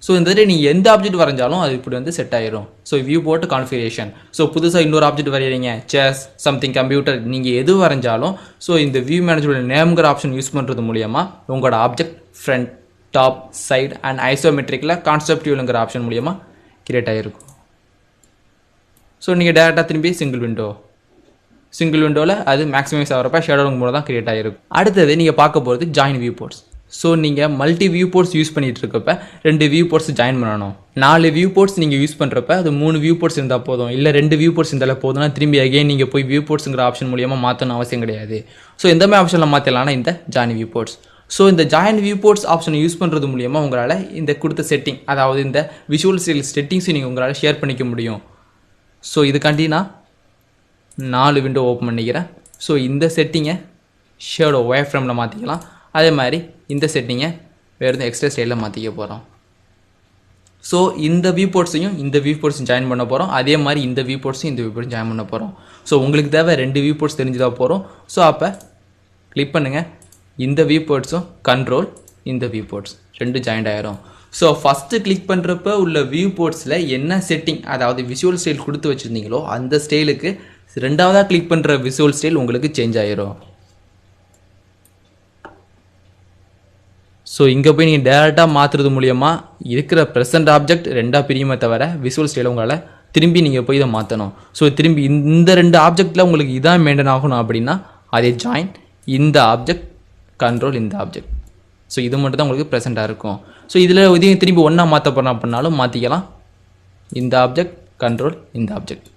ஸோ இந்த மாதிரி நீங்கள் எந்த ஆப்ஜெக்ட் வரைஞ்சாலும் அது இப்படி வந்து செட் ஆயிரும். So viewport configuration. So புதுசாக இன்னொரு ஆப்ஜெக்ட் வரைகிறீங்க, செஸ் சம்திங் கம்ப்யூட்டர், நீங்கள் எது வரைஞ்சாலும் ஸோ இந்த வியூ மேனேஜரோட நேம்ங்கிற ஆப்ஷன் யூஸ் பண்ணுறது மூலியமாக உங்களோட object front, top, side and ஐசோமெட்ரிக்கில் கான்செப்டியூலுங்கிற ஆப்ஷன் மூலியமாக கிரியேட் ஆகிருக்கும். ஸோ நீங்கள் டேரெக்டாக திரும்பி சிங்கிள் விண்டோவில் அது மேக்ஸிமைஸ் ஆகிறப்ப ஷேடோவிங் மூலம் தான் கிரியேட் ஆகிருக்கும். அடுத்தது நீங்கள் பார்க்க போகிறது ஜாயின் வியூ போர்ட்ஸ். ஸோ நீங்கள் மல்டி வியூ போர்ட்ஸ் யூஸ் பண்ணிகிட்டு இருக்கப்ப 2 வியூ போர்ட்ஸ் ஜாயின் பண்ணணும். 4 வியூ போர்ட்ஸ் நீங்கள் யூஸ் பண்ணுறப்ப அது 3 வியூ போர்ட்ஸ் இருந்தால் போதும், இல்லை 2 வியூ போர்ட்ஸ் இருந்தாலே போதும்னா திரும்பி அகைன் நீங்கள் போய் வியூ போர்ட்ஸுங்கிற ஆப்ஷன் மூலியமாக மாற்றணும் அவசியம் கிடையாது. ஸோ எந்த மாதிரி ஆப்ஷனில் மாற்றலாம்னா இந்த ஜாயின் வியூ போர்ட்ஸ். ஸோ இந்த ஜாயின் வியூ போர்ட்ஸ் ஆப்ஷனை யூஸ் பண்ணுறது மூலியமாக உங்களால் இந்த கொடுத்த செட்டிங், அதாவது இந்த விஷுவல் ஸ்டைல் செட்டிங்ஸை நீங்கள் உங்களால் ஷேர் பண்ணிக்க முடியும். ஸோ இதுக்காண்டி நான் 4 விண்டோ ஓப்பன் பண்ணிக்கிறேன். ஸோ இந்த செட்டிங்கை ஷேடோ ஒயர் ஃப்ரேமில் மாற்றிக்கலாம். அதே மாதிரி இந்த செட்டிங்கை வேறு எதுவும் எக்ஸ்ட்ரா ஸ்டைலில் மாற்றிக்க போகிறோம். ஸோ இந்த வியூ போர்ட்ஸையும் இந்த வியூ போர்ட்ஸும் ஜாயின் பண்ண போகிறோம். அதே மாதிரி இந்த வியூ போர்ட்ஸையும் இந்த வியூ போர்ட்ஸும் ஜாயின் பண்ண போகிறோம். ஸோ உங்களுக்கு தேவை 2 வியூ போர்ட்ஸ் தெரிஞ்சுதான் போகிறோம். ஸோ அப்போ கிளிக் பண்ணுங்கள், இந்த வியூ போர்ட்ஸும் கண்ட்ரோல் இந்த வியூ போர்ட்ஸ் 2 ஜாயிண்ட் ஆகிரும். ஸோ ஃபஸ்ட்டு கிளிக் பண்ணுறப்ப உள்ள வியூ போர்ட்ஸில் என்ன செட்டிங், அதாவது விஷுவல் ஸ்டைல் கொடுத்து வச்சுருந்தீங்களோ அந்த ஸ்டைலுக்கு ரெண்டாவதாக கிளிக் பண்ணுற விஷுவல் ஸ்டைல் உங்களுக்கு சேஞ்ச் ஆகிரும். ஸோ இங்கே போய் நீங்கள் டேரெக்டாக மாற்றுறது மூலியமாக இருக்கிற ப்ரெசென்ட் ஆப்ஜெக்ட் 2ஆக பிரியுமே தவிர விஷுவல் ஸ்டைலை உங்களால் திரும்பி நீங்கள் போய் இதை மாற்றணும். ஸோ திரும்பி இந்த 2 ஆப்ஜெக்டில் உங்களுக்கு இதான் மெயின்டைன் ஆகணும் அப்படின்னா அதே ஜாயின் இந்த ஆப்ஜெக்ட் கண்ட்ரோல் இந்த ஆப்ஜெக்ட். ஸோ இது மட்டும் தான் உங்களுக்கு ப்ரெசென்ட்டாக இருக்கும். ஸோ இதில் இதையும் திரும்பி ஒன்றா மாற்ற போகிறோம் அப்படின்னாலும் மாற்றிக்கலாம், இந்த ஆப்ஜெக்ட் கண்ட்ரோல் இந்த ஆப்ஜெக்ட்.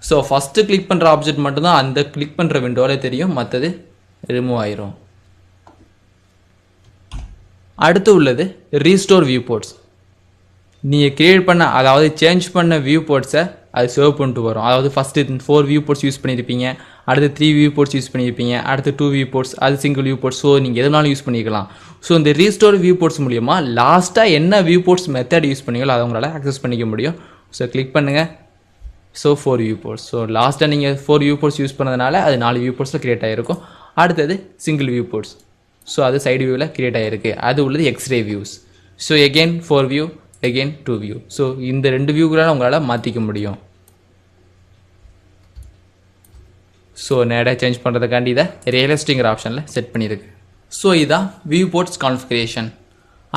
ஸோ ஃபஸ்ட்டு கிளிக் பண்ணுற ஆப்ஜெக்ட் மட்டும்தான் அந்த கிளிக் பண்ணுற விண்டோவில் தெரியும், மற்றது ரிமூவ் ஆயிரும். அடுத்து உள்ளது ரீஸ்டோர் வியூ போர்ட்ஸ். நீங்கள் கிரியேட் பண்ண, அதாவது சேஞ்ச் பண்ண வியூ போர்ட்ஸை அது சேவ் பண்ணிட்டு வரும். அதாவது ஃபஸ்ட்டு 4 வியூ போர்ட்ஸ் யூஸ் பண்ணியிருப்பீங்க, அடுத்து 3 வியூ போர்ட்ஸ் யூஸ் பண்ணியிருப்பீங்க, அடுத்து 2 வியூ போர்ட்ஸ், அது சிங்கிள் வியூ போர்ட்ஸ். ஸோ நீங்கள் எதுனாலும் யூஸ் பண்ணிக்கலாம். ஸோ இந்த ரீஸ்டோர் வியூ போர்ட்ஸ் மூலியமாக லாஸ்ட்டாக என்ன வியூ போர்ட்ஸ் மெத்தட் யூஸ் பண்ணீங்களோ அதை உங்களால் ஆக்சஸ் பண்ணிக்க முடியும். ஸோ கிளிக் பண்ணுங்கள். So 4 view ports. ஸோ லாஸ்ட்டாக நீங்கள் 4 வியூ போர்ட்ஸ் யூஸ் பண்ணதுனால அது 4 வியூ போர்ட்ஸில் கிரியேட் ஆகிருக்கும். அடுத்தது சிங்கிள் வியூ போர்ட்ஸ். ஸோ அது சைடு வியூவில் கிரியேட் ஆகிருக்கு, அது உள்ளது x-ray views. So again 4 view, again 2 view. So இந்த 2 வியூக்களால் உங்களால் மாற்றிக்க முடியும். ஸோ நேராக சேஞ்ச் பண்ணுறதுக்காண்டி இதை ரியலிஸ்டிங்கிற ஆப்ஷனில் செட் பண்ணியிருக்கு. ஸோ இதான் வியூ போர்ட்ஸ் கான்ஃபிகரேஷன்.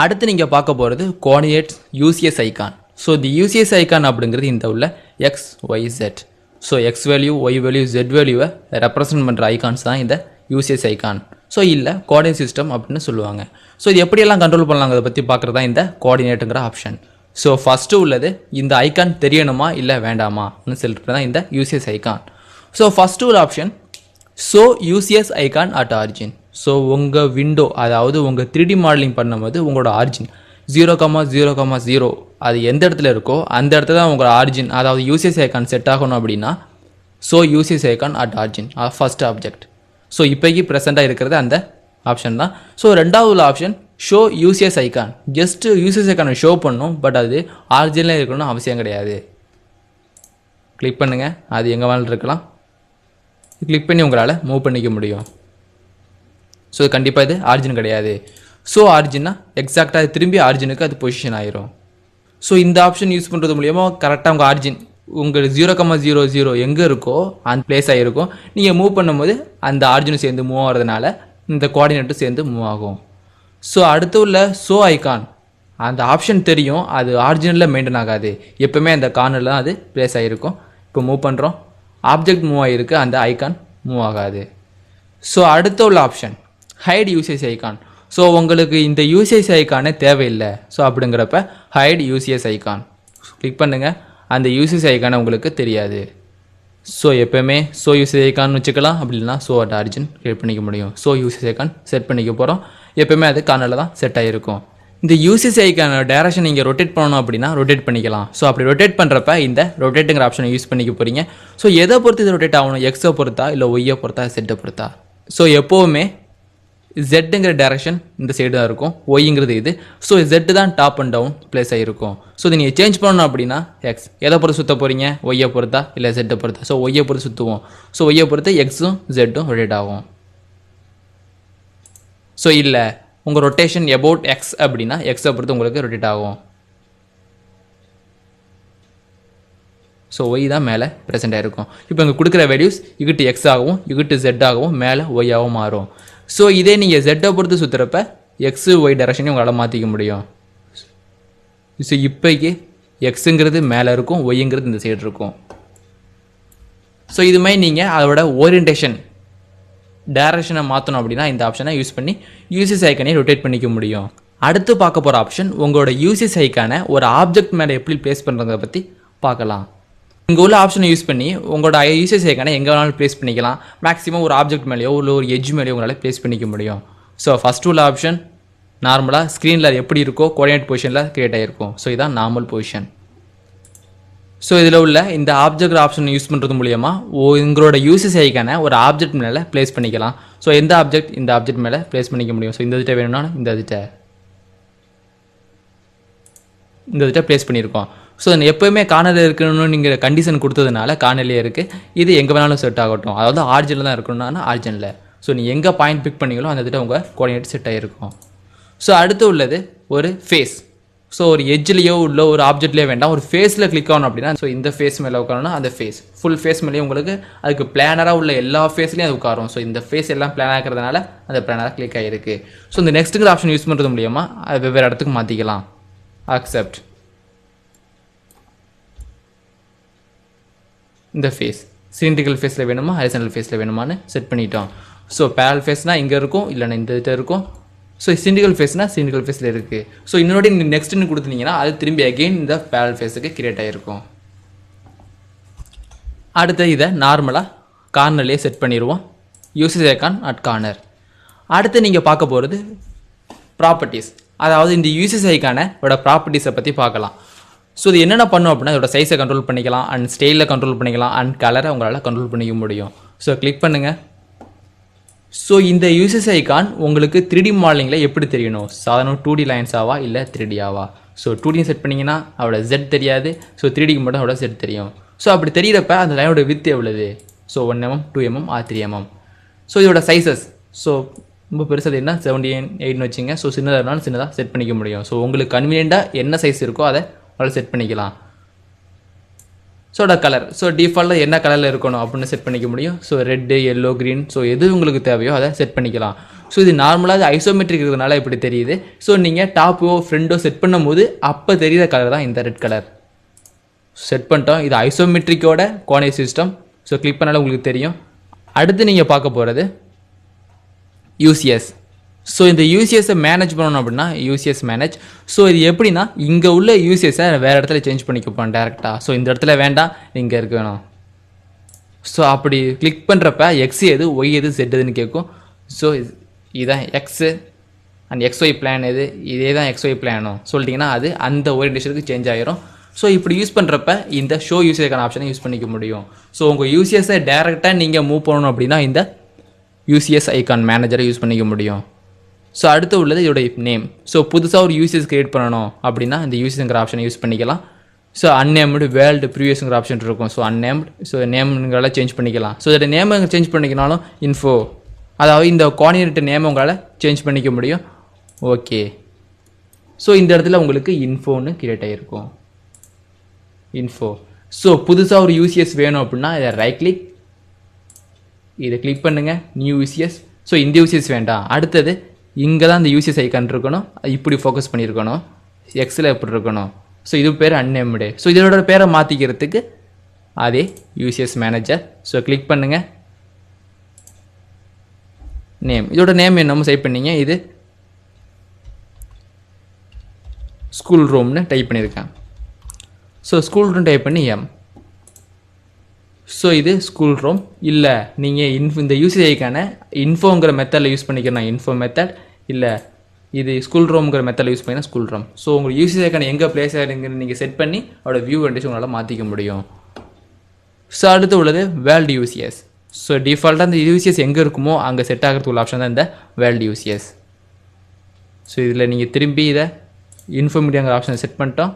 அடுத்து நீங்கள் பார்க்க போகிறது coordinates UCS icon. So the UCS icon அப்படிங்கிறது இந்த உள்ள X Y Z. So X value, Y value, Z வேல்யூவை ரெப்ரசன்ட் பண்ணுற ஐகான்ஸ் தான் இந்த யூசிஎஸ் ஐகான். ஸோ இல்லை கோஆர்டினேட் சிஸ்டம் அப்படின்னு சொல்லுவாங்க. ஸோ இது எப்படியெல்லாம் கண்ட்ரோல் பண்ணலாங்க அதை பற்றி பார்க்குறது தான் இந்த கோஆர்டினேட்டுங்கிற ஆப்ஷன். ஸோ ஃபஸ்ட்டு உள்ளது இந்த ஐகான் தெரியணுமா இல்லை வேண்டாமான்னு சொல்லிட்டு தான் இந்த யூசிஎஸ் ஐகான். ஸோ ஃபஸ்ட்டு உள்ள option so UCS icon at origin. So உங்கள் விண்டோ, அதாவது உங்கள் 3D மாடலிங் பண்ணும்போது உங்களோட ஆரிஜின் 0,0,0 அது எந்த இடத்துல இருக்கோ அந்த இடத்துல தான் உங்களோட ஆரிஜின், அதாவது யூசிஎஸ் ஐகான் செட் ஆகணும் அப்படின்னா so UCS icon at origin first object. So இப்போக்கி ப்ரெசென்ட்டாக இருக்கிறது அந்த ஆப்ஷன் தான். ஸோ ரெண்டாவது option show UCS icon. Just UCS ஐக்கானை ஷோ பண்ணணும், பட் அது ஆரிஜினில் இருக்கணும்னு அவசியம் கிடையாது. கிளிக் பண்ணுங்கள், அது எங்கே வேணாலும் இருக்கலாம். கிளிக் பண்ணி உங்களால் மூவ் பண்ணிக்க முடியும். ஸோ கண்டிப்பாக இது ஆரிஜின் கிடையாது. ஸோ ஆரிஜின்னா எக்ஸாக்டாக திரும்பி ஆரிஜினுக்கு அது பொசிஷன் ஆயிரும். ஸோ இந்த ஆப்ஷன் யூஸ் பண்ணுறது மூலியமாக கரெக்டாக உங்கள் ஆரிஜின் உங்கள் 0,00 எங்கே இருக்கோ அந்த பிளேஸ் ஆகிருக்கும். நீங்கள் மூவ் பண்ணும்போது அந்த ஆரிஜினும் சேர்ந்து மூவ் ஆகிறதுனால இந்த கோஆர்டினேட்டும் சேர்ந்து மூவ் ஆகும். ஸோ அடுத்து உள்ள ஷோ ஐகான் அந்த ஆப்ஷன் தெரியும், அது ஆரிஜினலில் மெயின்டைன் ஆகாது, எப்போவுமே அந்த கார்னரில் தான் அது பிளேஸ் ஆகிருக்கும். இப்போ மூவ் பண்ணுறோம், ஆப்ஜெக்ட் மூவ் ஆகிருக்கு, அந்த ஐகான் மூவ் ஆகாது. ஸோ அடுத்து உள்ள option hide usage icon. So உங்களுக்கு இந்த யூசேஜ் ஐக்கானே தேவையில்லை. ஸோ அப்படிங்கிறப்ப ஹைட் யூசிஎஸ் ஐகான் கிளிக் பண்ணுங்கள், அந்த யூசேஜ் ஐக்கானை உங்களுக்கு தெரியாது. ஸோ எப்போயுமே ஸோ யூசேஜ் ஐக்கான் வச்சுக்கலாம், அப்படின்னா ஸோ அட் ஆரிஜின் கிரியேட் பண்ணிக்க முடியும். ஸோ யூசேஜ் ஐக்கான் செட் பண்ணிக்க போகிறோம், எப்போயுமே அது கார்னரில் தான் செட் ஆகிருக்கும். இந்த யூசேஜ் ஐக்கான டேரக்ஷன் நீங்கள் ரொட்டேட் பண்ணணும் அப்படின்னா ரொட்டேட் பண்ணிக்கலாம். ஸோ அப்படி ரொட்டேட் பண்ணுறப்ப இந்த ரொட்டேட்டுங்கிற ஆப்ஷனை யூஸ் பண்ணிக்க போகிறீங்க. ஸோ எதை பொறுத்து இது ரொட்டேட் ஆகணும், எக்ஸை பொறுத்தா இல்லை ஒய்யை பொறுத்தா செட்டை பொறுத்தா. ஸோ எப்போவுமே ஜெட்டுங்கிற டேரக்ஷன் இந்த சைடு தான் இருக்கும், ஒய்ங்கிறது இது. ஸோ ஜெட்டு தான் டாப் அண்ட் டவுன் பிளேஸ் ஆகிருக்கும். ஸோ இதை நீங்கள் சேஞ்ச் பண்ணணும் அப்படின்னா எக்ஸ் எதை பொறுத்து சுற்ற போகிறீங்க, ஒய்யை பொறுத்தா இல்லை ஜெட்டை பொறுத்தா. ஸோ ஒய்யை பொறுத்து சுற்றுவோம். ஸோ ஒய்யை பொறுத்து எக்ஸும் ஜெட்டும் ரொட்டேட் ஆகும். ஸோ இல்லை உங்கள் ரொட்டேஷன் எபவுட் எக்ஸ் அப்படின்னா எக்ஸை பொறுத்து உங்களுக்கு ரொட்டேட் ஆகும். ஸோ ஒய் தான் மேலே ப்ரெசென்ட் ஆகிருக்கும். இப்போ இங்கே கொடுக்குற வேல்யூஸ் இங்கிட்டு எக்ஸ் ஆகவும் இங்கிட்டு ஜெட் ஆகவும் மேலே ஒய்யாகவும் மாறும். ஸோ இதே நீங்கள் ஜெட்டை பொறுத்து சுற்றுறப்ப எக்ஸு ஒய் டைரக்ஷனையும் உங்களால் மாற்றிக்க முடியும். ஸோ இப்போக்கி எக்ஸுங்கிறது மேலே இருக்கும், ஒய்ங்கிறது இந்த சைடு இருக்கும். ஸோ இது மாதிரி நீங்கள் அதோட ஓரியன்டேஷன் டைரக்ஷனை மாற்றணும் அப்படின்னா இந்த ஆப்ஷனை யூஸ் பண்ணி யூசிஎஸ் ஐக்கானே ரொட்டேட் பண்ணிக்க முடியும். அடுத்து பார்க்க போகிற ஆப்ஷன் உங்களோட யூசிஎஸ் ஐக்கானை ஒரு ஆப்ஜெக்ட் மேலே எப்படி ப்ளேஸ் பண்ணுறதை பற்றி பார்க்கலாம். இங்கே உள்ள ஆப்ஷனை யூஸ் பண்ணி உங்களோட யூசிஎஸ் ஐக்கானை எங்கே வேணாலும் ப்ளேஸ் பண்ணிக்கலாம். மேக்ஸிமம் ஒரு ஆப்ஜெக்ட் மேலேயோ இல்லை ஒரு எட்ஜ் மேலேயோ உங்களால் ப்ளேஸ் பண்ணிக்க முடியும். ஸோ ஃபஸ்ட் உள்ள ஆப்ஷன் நார்மலாக ஸ்க்ரீனில் எப்படி இருக்கோ கோஆர்டினேட் பொசிஷனில் க்ரியேட் ஆகிருக்கும். ஸோ இதுதான் நார்மல் பொசிஷன். ஸோ இதில் உள்ள இந்த ஆப்ஜெக்ட் ஆப்ஷன் யூஸ் பண்ணுறது மூலிமா உங்களோட யூசிஎஸ் ஐக்கானை ஒரு ஆப்ஜெக்ட் மேலே ப்ளேஸ் பண்ணிக்கலாம். ஸோ எந்த ஆப்ஜெக்ட் இந்த ஆப்ஜெக்ட் மேலே ப்ளேஸ் பண்ணிக்க முடியும். ஸோ இந்த இதுட்ட வேணும்னா இந்த இதுட்ட ப்ளேஸ் பண்ணியிருக்கோம். ஸோ எப்போயுமே கார்னரில் இருக்கணும்னு நீங்கள் கண்டிஷன் கொடுத்ததுனால கார்னர்லேயே இருக்குது. இது எங்கே வேணாலும் செட் ஆகட்டும், அதாவது ஆரிஜினில் தான் இருக்கணும்னா ஆரிஜினில். ஸோ நீங்கள் எங்கே பாயிண்ட் பிக் பண்ணிங்களோ அந்த இதுட்ட உங்கள் கோஆர்டினேட் செட் ஆகிருக்கும். ஸோ அடுத்து உள்ளது ஒரு ஃபேஸ். ஸோ ஒரு எட்ஜ்லேயோ உள்ள ஒரு ஆப்ஜெக்ட்லேயோ வேண்டாம், ஒரு ஃபேஸில் கிளிக் ஆகணும் அப்படின்னா ஸோ இந்த ஃபேஸ் மேலே உட்காரணும்னா அந்த ஃபேஸ் ஃபுல் ஃபேஸ் மேலேயே உங்களுக்கு அதுக்கு பிளானராக உள்ள எல்லா ஃபேஸ்லேயும் அது உட்காரும். ஸோ இந்த ஃபேஸ் எல்லாம் பிளான் ஆகிறதுனால அந்த பிளானராக கிளிக் ஆகிருக்கு. ஸோ இந்த நெக்ஸ்ட்டுங்கிற ஆப்ஷன் யூஸ் பண்ணுறது மூலியமாக அது வெவ்வேறு இடத்துக்கு மாற்றிக்கலாம். அக்செப்ட் இந்த ஃபேஸ் சிலிண்ட்ரிக்கல் ஃபேஸில் வேணுமா ஹரிசாண்டல் ஃபேஸில் வேணுமான்னு செட் பண்ணிட்டோம். ஸோ பேரல் ஃபேஸ்னால் இங்கே இருக்கும், இல்லைன்னா இந்த இதில் இருக்கும். ஸோ சிலிண்ட்ரிக்கல் ஃபேஸ்னால் சிலிண்ட்ரிக்கல் ஃபேஸில் இருக்குது. ஸோ இன்னொரு நெக்ஸ்ட்டுன்னு கொடுத்தீங்கன்னா அது திரும்பி அகெயின் இந்த பேரல் ஃபேஸுக்கு கிரியேட் ஆகிருக்கும். அடுத்து இதை நார்மலாக கார்னர்லேயே செட் பண்ணிடுவோம். UCS icon at corner. அடுத்து நீங்கள் பார்க்க போகிறது ப்ராப்பர்ட்டிஸ், அதாவது இந்த யூசிஎஸ் ஐகானோட ப்ராப்பர்ட்டிஸை பற்றி பார்க்கலாம். ஸோ இது என்னென்ன பண்ணும் அப்படின்னா இதோட சைஸை கண்ட்ரோல் பண்ணிக்கலாம், அண்ட் ஸ்டைலில் கண்ட்ரோல் பண்ணிக்கலாம், அண்ட் கலரை உங்களால் கண்ட்ரோல் பண்ணிக்க முடியும். ஸோ கிளிக் பண்ணுங்கள். ஸோ இந்த யூசிஎஸ் ஐகான் உங்களுக்கு 3D மாடலிங்கில் எப்படி தெரியணும், சாதாரண 2D லைன்ஸாவா இல்லை 3D ஆவா. ஸோ 2D செட் பண்ணிங்கன்னா அவளோட Z தெரியாது, ஸோ 3Dக்கு மட்டும் அவளோட Z தெரியும். ஸோ அப்படி தெரியிறப்ப அந்த லைனோட வித் எவ்வளவு, so 1 mm 2 mm or 3 mm. So இதோட சைஸஸ் ஸோ ரொம்ப பெருசாக என்ன 78 வச்சுங்க. ஸோ சின்னதாக இருந்தாலும் சின்னதாக செட் பண்ணிக்க முடியும். ஸோ உங்களுக்கு கன்வீனியண்ட்டாக என்ன சைஸ் இருக்கோ அதை அதில் செட் பண்ணிக்கலாம். ஸோ கலர் ஸோ டிஃபால்ட்டாக என்ன கலரில் இருக்கணும் அப்படின்னு செட் பண்ணிக்க முடியும். So red yellow green so எது உங்களுக்கு தேவையோ அதை செட் பண்ணிக்கலாம். ஸோ இது நார்மலாக ஐசோமெட்ரிக் இருக்கிறதுனால இப்படி தெரியுது. ஸோ நீங்கள் டாப்போ ஃப்ரெண்டோ செட் பண்ணும்போது அப்போ தெரியுற கலர் தான் இந்த ரெட் கலர். செட் பண்ணிட்டோம். இது ஐசோமெட்ரிக்கோட கோஆர்டினேட் சிஸ்டம். ஸோ கிளிக் பண்ணாலும் உங்களுக்கு தெரியும். அடுத்து நீங்கள் பார்க்க போகிறது யூசிஎஸ். ஸோ இந்த யூசிஎஸை மேனேஜ் பண்ணணும் அப்படின்னா யூசிஎஸ் மேனேஜ். ஸோ இது எப்படின்னா இங்கே உள்ள யூசிஎஸை வேறு இடத்துல சேஞ்ச் பண்ணிக்கப்போம் டேரெக்டாக. ஸோ இந்த இடத்துல வேண்டாம், இங்கே இருக்க வேணும். ஸோ அப்படி கிளிக் பண்ணுறப்ப எக்ஸ் எது ஒய் எது செட் எதுன்னு கேட்கும். ஸோ இதுதான் எக்ஸு அண்ட் எக்ஸ்ஒய் பிளான் எது, இதே தான் எக்ஸ்ஒய் பிளானும் சொல்லிட்டிங்கன்னா அது அந்த ஓரியன்டேஷனுக்கு சேஞ்ச் ஆகிரும். ஸோ இப்படி யூஸ் பண்ணுறப்ப இந்த ஷோ யூசிஎஸ்க்கான ஆப்ஷனை யூஸ் பண்ணிக்க முடியும். ஸோ உங்கள் யூசிஎஸை டேரெக்டாக நீங்கள் மூவ் பண்ணணும் அப்படின்னா இந்த யூசிஎஸ் ஐகான் மேனேஜரை யூஸ் பண்ணிக்க முடியும். ஸோ அடுத்து உள்ளது இதோடைய நேம். ஸோ புதுசாக ஒரு யூசிஎஸ் கிரியேட் பண்ணணும் அப்படின்னா இந்த யூசிஎஸ்ங்கிற ஆப்ஷனை யூஸ் பண்ணிக்கலாம். ஸோ அன்னேம்டு வேர்ல்டு ப்ரீவியஸுங்கிற ஆப்ஷன் இருக்கும். ஸோ அன்னேம்டு ஸோ நேம்ங்களெல்லாம் சேஞ்ச் பண்ணிக்கலாம். ஸோ இதோட நேம் சேஞ்ச் பண்ணிக்கனாலும் இன்ஃபோ, அதாவது இந்த கோஆர்டினேட் நேம் உங்களால் சேஞ்ச் பண்ணிக்க முடியும். ஓகே. ஸோ இந்த இடத்துல உங்களுக்கு இன்ஃபோன்னு கிரியேட் ஆகிருக்கும். இன்ஃபோ. ஸோ புதுசாக ஒரு யூசிஎஸ் வேணும் அப்படின்னா இதை ரைட் கிளிக், இதை கிளிக் பண்ணுங்கள், நியூ யூசிஎஸ். ஸோ இந்த யூசிஎஸ் வேண்டாம், அடுத்தது இங்கே தான் இந்த யூசிஎஸ் ஐக்கான் இருக்கணும், இப்படி ஃபோக்கஸ் பண்ணியிருக்கணும், எக்ஸில் எப்படி இருக்கணும். ஸோ இது பேர் அன்னேம்டு. ஸோ இதோட பேரை மாற்றிக்கிறதுக்கு அதே யூசிஎஸ் மேனேஜர். ஸோ கிளிக் பண்ணுங்கள், நேம், இதோட நேம் என்னமோ டைப் பண்ணிங்க, இது ஸ்கூல் ரூம்னு டைப் பண்ணியிருக்கேன். ஸோ ஸ்கூல் ரூம் டைப் பண்ணி எம். ஸோ இது ஸ்கூல் ரூம். இல்லை நீங்கள் இந்த யூசிஎஸ் ஐக்கான இன்ஃபோங்கிற மெத்தடில் யூஸ் பண்ணிக்கிறேன், இன்ஃபோ மெத்தட். இல்லை இது ஸ்கூல் ரூம்ங்கிற மெத்தடில் யூஸ் பண்ணிங்கன்னா ஸ்கூல் ரூம். ஸோ உங்கள் யூசிஎஸ் ஐக்கான எங்கே பிளேஸ் ஆகிருங்கிறது நீங்கள் செட் பண்ணி அதோட வியூ கண்டிஷன் உங்களால் மாற்றிக்க முடியும். ஸோ அடுத்து உள்ளது வேர்ல்டு யூசிஎஸ். ஸோ டிஃபால்ட்டாக அந்த யூசிஎஸ் எங்கே இருக்குமோ அங்கே செட் ஆகிறதுக்கு உள்ள ஆப்ஷன் தான் இந்த வேர்ல்டு யூசிஎஸ். ஸோ இதில் நீங்கள் திரும்பி இதை இன்ஃபோ மீடியாங்கிற ஆப்ஷனை செட் பண்ணிட்டோம்.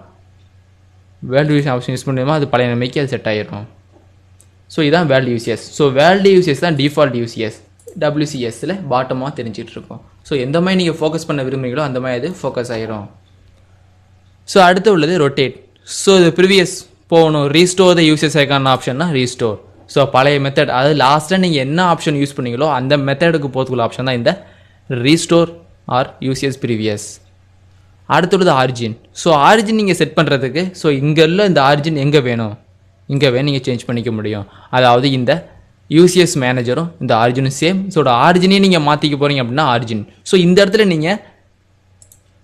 வேர்ல்டு யூசிஎஸ் ஆப்ஷன் யூஸ் பண்ணுமா அது பழைய நிலைமைக்கு அது செட் ஆகிடும். ஸோ இதுதான் world UCS. So world UCS தான் டிஃபால்ட் யூசிஎஸ். WCSல பாட்டமாக தெரிஞ்சிட்டு இருக்கோம். ஸோ எந்த மாதிரி நீங்கள் ஃபோக்கஸ் பண்ண விரும்புகிறீங்களோ அந்த மாதிரி அது ஃபோக்கஸ் ஆகிரும். ஸோ அடுத்து உள்ளது ரொட்டேட். ஸோ இது ப்ரீவியஸ் போகணும். ரீஸ்டோர் த யூசேஜ் ஐக்கான ஆப்ஷன்னா ரீஸ்டோர். ஸோ பழைய மெத்தட், அதாவது லாஸ்ட்டாக நீங்கள் என்ன ஆப்ஷன் யூஸ் பண்ணீங்களோ அந்த மெத்தடுக்கு போகிறதுக்குள்ள ஆப்ஷன் தான் இந்த ரீஸ்டோர் ஆர் யூசேஜ் ப்ரீவியஸ். அடுத்துள்ளது ஆரிஜின். ஸோ ஆரிஜின் நீங்கள் செட் பண்ணுறதுக்கு ஸோ இங்கே உள்ள இந்த ஆரிஜின் எங்கே வேணும் நீங்கள் சேஞ்ச் பண்ணிக்க முடியும். அதாவது இந்த யூசிஎஸ் மேனேஜரும் இந்த ஆரிஜினும் சேம். ஸோ ஆரிஜினையும் நீங்கள் மாற்றிக்க போகிறீங்க அப்படின்னா ஆரிஜின். ஸோ இந்த இடத்துல நீங்கள்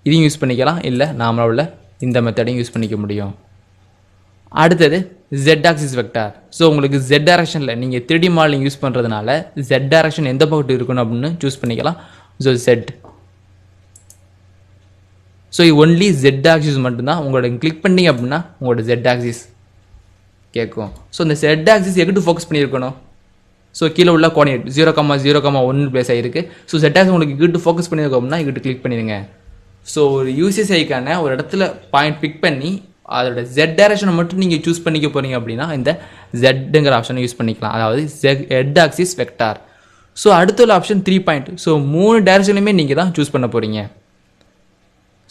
இதையும் யூஸ் பண்ணிக்கலாம், இல்லை நாமளாக உள்ள இந்த மெத்தடையும் யூஸ் பண்ணிக்க முடியும். அடுத்தது ஜெட் ஆக்சிஸ் வெக்டார். ஸோ உங்களுக்கு ஜெட் டைரக்ஷனில் நீங்கள் 3D மாடலிங் யூஸ் பண்ணுறதுனால ஜெட் டைரக்ஷன் எந்த பக்கத்து இருக்கணும் அப்படின்னு சூஸ் பண்ணிக்கலாம். So Z. ஸோ இது ஒன்லி ஜெட் ஆக்சிஸ் மட்டும்தான். உங்களோட கிளிக் பண்ணிங்க அப்படின்னா உங்களோட ஜெட் ஆக்சிஸ் கேட்கும். ஸோ இந்த ஜெட் ஆக்சிஸ் எங்கிட்ட ஃபோக்கஸ் பண்ணியிருக்கணும். ஸோ கீழே உள்ள கோஆர்டினேட் 0,0,1 பிளேஸ் ஆகிருக்கு. ஸோ ஜெட் ஆக்சிஸ் உங்களுக்கு இங்கிட்டு ஃபோக்கஸ் பண்ணியிருக்கோம் அப்படின்னா இங்கிட்டு கிளிக் பண்ணிடுங்க. ஸோ ஒரு யூசேஜ் ஐக்கான ஒரு இடத்துல பாயிண்ட் பிக் பண்ணி அதோட ஜெட் டைரக்ஷனை மட்டும் நீங்கள் சூஸ் பண்ணிக்க போகிறீங்க அப்படின்னா இந்த ஜெட்டுங்கிற ஆப்ஷனை யூஸ் பண்ணிக்கலாம். அதாவது ஜெட் ஆக்சிஸ் வெக்டார். ஸோ அடுத்த உள்ள ஆப்ஷன் 3 பாயிண்ட். ஸோ 3 டைரக்ஷனுமே நீங்கள் தான் சூஸ் பண்ண போகிறீங்க.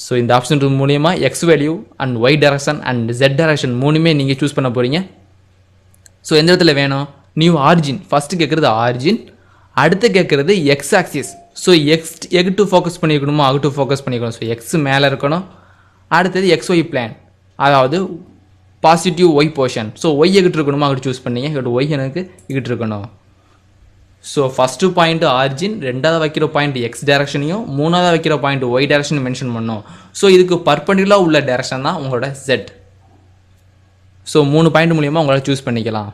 ஸோ இந்த ஆப்ஷன் மூலியமாக X value and Y direction and Z direction மூணுமே நீங்கள் சூஸ் பண்ண போகிறீங்க. ஸோ எந்த இடத்துல வேணும், நியூ ஆரிஜின். ஃபஸ்ட்டு கேட்குறது ஆரிஜின், அடுத்து கேட்குறது எக்ஸ் ஆக்சிஸ். ஸோ எகிட்டு ஃபோக்கஸ் பண்ணியிருக்கணுமோ அகிட்டு ஃபோக்கஸ் பண்ணிக்கணும். ஸோ எக்ஸ் மேலே இருக்கணும். அடுத்தது XY பிளான், அதாவது positive Y portion. So Y எகிட்டு இருக்கணுமோ அகிட்டு சூஸ் பண்ணிங்க. இங்கிட்டு ஒய் எனக்கு இங்கிட்டு இருக்கணும். ஸோ ஃபஸ்ட்டு பாயிண்ட் ஆரிஜின், ரெண்டாவது வைக்கிற பாயிண்ட் எக்ஸ் டைரக்ஷனையும் மூணாவது வைக்கிற பாயிண்ட் ஒய் டைரக்ஷன் மென்ஷன் பண்ணோம். ஸோ இதுக்கு பர்பண்டிகுலராக உள்ள டைரக்ஷன் தான் உங்களோட ஜெட். ஸோ 3 பாயிண்ட் மூலியமாக உங்களால் சூஸ் பண்ணிக்கலாம்.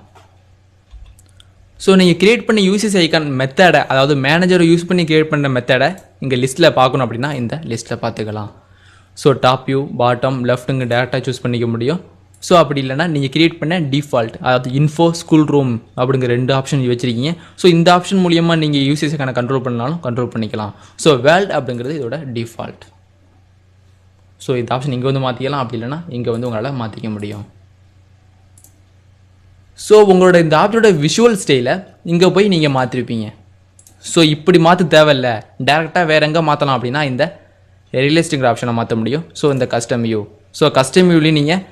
ஸோ நீங்கள் கிரியேட் பண்ணி யூசேஜ் ஐக்கான் மெத்தடை, அதாவது மேனேஜரை யூஸ் பண்ணி கிரியேட் பண்ணுற மெத்தடை இங்கே லிஸ்ட்டில் பார்க்கணும் அப்படின்னா இந்த லிஸ்ட்டில் பார்த்துக்கலாம். ஸோ டாப் வியூ, பாட்டம், லெஃப்ட்டுங்க டேரெக்டாக சூஸ் பண்ணிக்க முடியும். ஸோ அப்படி இல்லைனா நீங்கள் கிரியேட் பண்ண டிஃபால்ட், அதாவது இன்ஃபோ, ஸ்கூல் ரூம் அப்படிங்கிற 2 ஆப்ஷன் வச்சுருக்கீங்க. ஸோ இந்த ஆப்ஷன் மூலியமாக நீங்கள் யூசேஜுக்கான கண்ட்ரோல் பண்ணாலும் கண்ட்ரோல் பண்ணிக்கலாம். ஸோ வேர்ல்ட் அப்படிங்கிறது இதோட டிஃபால்ட். ஸோ இந்த ஆப்ஷன் இங்கே வந்து மாற்றிக்கலாம், அப்படி இல்லைனா இங்கே வந்து உங்களால் மாற்றிக்க முடியும். ஸோ உங்களோட இந்த ஆப்ஷனோட விஷுவல் ஸ்டைலை இங்கே போய் நீங்கள் மாற்றிருப்பீங்க. ஸோ இப்படி மாற்ற தேவையில்லை, டேரெக்டாக வேறு எங்கே மாற்றலாம் அப்படின்னா இந்த ரியலிஸ்டிக் ஆப்ஷனை மாற்ற முடியும். ஸோ இந்த கஸ்டம் வியூ. ஸோ கஸ்டம் வியூலையும் நீங்கள்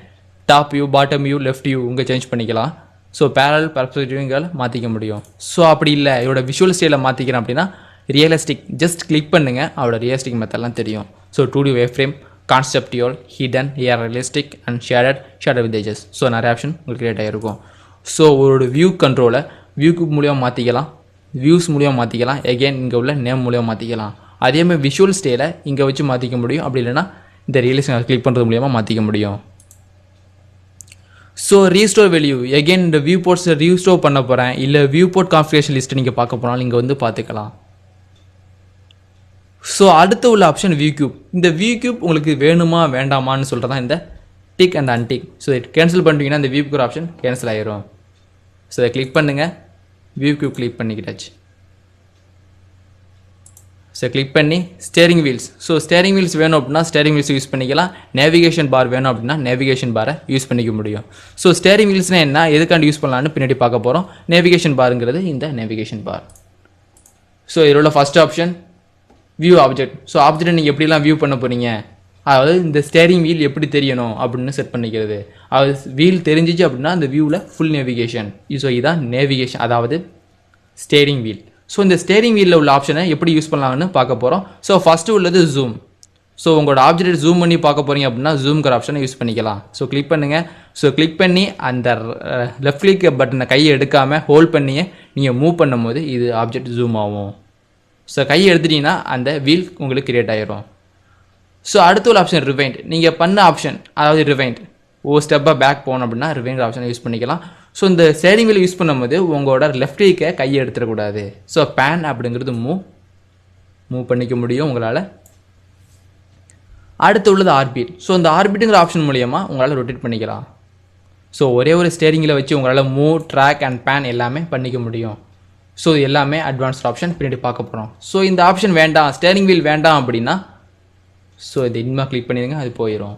top view, bottom view, left view இங்கே சேஞ்ச் பண்ணிக்கலாம். ஸோ பேரல் பெர்ஸ்பெக்டிவ்களை மாற்றிக்க முடியும். ஸோ அப்படி இல்லை இதோட விஷுவல் ஸ்டைலை மாற்றிக்கிறேன் அப்படின்னா ரியலிஸ்டிக் ஜஸ்ட் கிளிக் பண்ணுங்கள், அவரோட ரியலிஸ்டிக் மெத்தட்லாம் தெரியும். So 2D wire frame, conceptual, hidden, realistic and shaded with edges. So நிறைய ஆப்ஷன் உங்களுக்கு கிரியேட் ஆகிருக்கும். ஸோ ஒரு வியூ கண்ட்ரோலை வியூக்கு மூலியமாக மாற்றிக்கலாம், வியூஸ் மூலியமாக மாற்றிக்கலாம், எகெயின் இங்கே உள்ள நேம் மூலியமாக மாற்றிக்கலாம். அதேமாதிரி விஷுவல் ஸ்டைலை இங்கே வச்சு மாற்றிக்க முடியும், அப்படி இல்லைனா இந்த ரியலிஸ்டிக் கிளிக் பண்ணுறது மூலியமாக மாற்றிக்க முடியும். ஸோ ரீஸ்டோர் வேல்யூ, எகெயின் இந்த வியூ போர்ட்ஸை ரீஸ்டோர் பண்ண போகிறேன், இல்லை வியூ போர்ட் கான்ஃபிகரேஷன் லிஸ்ட்டு நீங்கள் பார்க்க போனாலும் இங்கே வந்து பார்த்துக்கலாம். ஸோ அடுத்து உள்ள ஆப்ஷன் வியூ கியூப். இந்த வியூ கியூப் உங்களுக்கு வேணுமா வேண்டாமான்னு சொல்கிறதான் இந்த tick and untick. So cancel பண்ணிட்டீங்கன்னா இந்த வியூ கியூப் ஆப்ஷன் கேன்சல் ஆகிரும். ஸோ இதை கிளிக் பண்ணுங்கள், வியூ கியூப் கிளிக் பண்ணிக்கிட்டாச்சு. ஸோ கிளிக் பண்ணி steering wheels. So steering wheels வேணும் அப்படின்னா ஸ்டேரிங் வீல்ஸ் யூஸ் பண்ணிக்கலாம். நேவிகேஷன் பார் வேணும் அப்படின்னா நேவிகேஷன் பாரை யூஸ் பண்ணிக்க முடியும். ஸோ ஸ்டேரிங் வீல்ஸ்னால் என்ன, எதுக்காண்டி யூஸ் பண்ணலான்னு பின்னாடி பார்க்க போகிறோம். நேவிகேஷன் பாருங்கிறது இந்த நேவிகேஷன் பார். ஸோ இதில் உள்ள first option view object. So ஆப்ஜெக்டை நீங்கள் எப்படிலாம் வியூ பண்ண போகிறீங்க, அதாவது இந்த ஸ்டேரிங் வீல் எப்படி தெரியணும் அப்படின்னு செட் பண்ணிக்கிறது. அது வீல் தெரிஞ்சிச்சு அப்படின்னா அந்த வியூவில் ஃபுல் நேவிகேஷன். ஸோ இதுதான் நேவிகேஷன், அதாவது ஸ்டேரிங் வீல். ஸோ இந்த ஸ்டேரிங் வீலில் உள்ள ஆப்ஷனை எப்படி யூஸ் பண்ணலாம்னு பார்க்க போகிறோம். ஸோ ஃபஸ்ட்டு உள்ளது ஜூம். ஸோ உங்களோட ஆப்ஜெக்ட் ஜூம் பண்ணி பார்க்க போகிறீங்க அப்படின்னா ஜூம்ங்கிற ஆப்ஷனை யூஸ் பண்ணிக்கலாம். ஸோ கிளிக் பண்ணுங்கள். ஸோ கிளிக் பண்ணி அந்த லெஃப்ட் கிளிக் பட்டனை கையை எடுக்காமல் ஹோல்ட் பண்ணியே நீங்கள் மூவ் பண்ணும் போது இது ஆப்ஜெக்ட் ஜூம் ஆகும். ஸோ கையை எடுத்துட்டிங்கன்னா அந்த வீல் உங்களுக்கு கிரியேட் ஆகிரும். ஸோ அடுத்த ஒரு ஆப்ஷன் ரிவைண்ட். நீங்கள் பண்ண ஆப்ஷன், அதாவது ரிவைண்ட், ஸ்டெப்பாக பேக் போகணும் அப்படின்னா ரிவைண்ட் ஆப்ஷனை யூஸ் பண்ணிக்கலாம். ஸோ இந்த ஸ்டேரிங் வீல் யூஸ் பண்ணும்போது உங்களோட லெஃப்ட் கிளிக்கை கையை எடுத்துடக்கூடாது. ஸோ பேன் அப்படிங்கிறது மூவ் பண்ணிக்க முடியும் உங்களால். அடுத்து உள்ளது ஆர்பிட். ஸோ இந்த ஆர்பிட்டுங்கிற ஆப்ஷன் மூலியமாக உங்களால் ரொட்டேட் பண்ணிக்கலாம். ஸோ ஒரே ஒரு ஸ்டேரிங்கில் வச்சு உங்களால் மூவ், ட்ராக் அண்ட் பேன் எல்லாமே பண்ணிக்க முடியும். ஸோ இது எல்லாமே அட்வான்ஸ்ட் ஆப்ஷன் பின்னாடி பார்க்க போகிறோம். ஸோ இந்த ஆப்ஷன் வேண்டாம், ஸ்டேரிங் வீல் வேண்டாம் அப்படின்னா ஸோ இது இனிமேல் கிளிக் பண்ணிடுங்க, அது போயிடும்.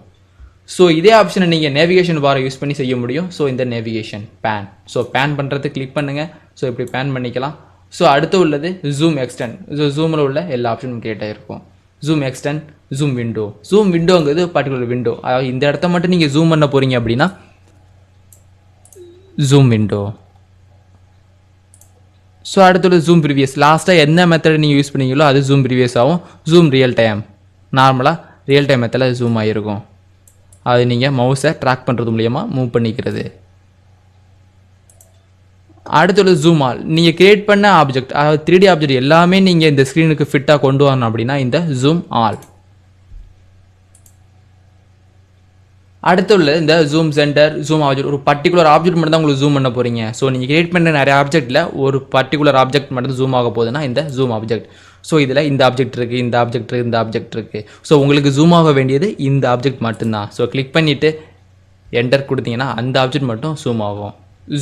ஸோ இதே ஆப்ஷனை நீங்கள் நேவிகேஷன் பாரை யூஸ் பண்ணி செய்ய முடியும். ஸோ இந்த நேவிகேஷன் பேன். ஸோ பேன் பண்ணுறது கிளிக் பண்ணுங்கள். ஸோ இப்படி பேன் பண்ணிக்கலாம். ஸோ அடுத்து உள்ளது ஜூம் எக்ஸ்டெண்ட். ஸோ ஜூமில் உள்ள எல்லா ஆப்ஷனும் கிரியேட் ஆகிருக்கும். Zoom extent, zoom window. Zoom விண்டோங்கிறது பர்டிகுலர் விண்டோ, அதாவது இந்த இடத்த மட்டும் நீங்கள் ஜூம் பண்ண போகிறீங்க அப்படின்னா ஜூம் விண்டோ. ஸோ அடுத்தது ஜூம் ப்ரீவியஸ். லாஸ்ட்டாக என்ன மெத்தட் நீங்கள் யூஸ் பண்ணீங்களோ அது ஜூம் ப்ரீவியஸ் ஆகும். ஜூம் ரியல் டைம், நார்மலாக ரியல் டைம் மெத்தடில் ஜூம் ஆகிருக்கும். அது நீங்கள் மவுஸை ட்ராக் பண்ணுறது மூலியமாக மூவ் பண்ணிக்கிறது. அடுத்தது ஜூம் ஆல். நீங்கள் கிரியேட் பண்ண ஆப்ஜெக்ட், அதாவது 3D ஆப்ஜெக்ட் எல்லாமே நீங்கள் இந்த ஸ்க்ரீனுக்கு ஃபிட்டாக கொண்டு வரணும் அப்படின்னா இந்த ஜூம் ஆல். அடுத்து உள்ள இந்த ஜூம் சென்டர், ஜூம் ஆப்ஜெக்ட். ஒரு பர்டிகுலர் ஆப்ஜெக்ட் மட்டும் தான் உங்களுக்கு ஜூம் பண்ண போகிறீங்க. ஸோ நீங்கள் கிரியேட் பண்ண நிறைய ஆப்ஜெக்ட்டில் ஒரு பர்டிகுலர் ஆப்ஜெக்ட் மட்டும் ஜூம் ஆக போகுதுன்னா இந்த ஜூம் ஆப்ஜெக்ட். ஸோ இதில் இந்த ஆப்ஜெக்ட் இருக்குது, இந்த ஆப்ஜெக்ட் இருக்குது, இந்த ஆப்ஜெக்ட் இருக்குது. ஸோ உங்களுக்கு ஜூம் ஆக வேண்டியது இந்த ஆப்ஜெக்ட் மட்டும்தான். ஸோ கிளிக் பண்ணிவிட்டு என்டர் கொடுத்தீங்கன்னா அந்த ஆப்ஜெக்ட் மட்டும் ஜூம் ஆகும்.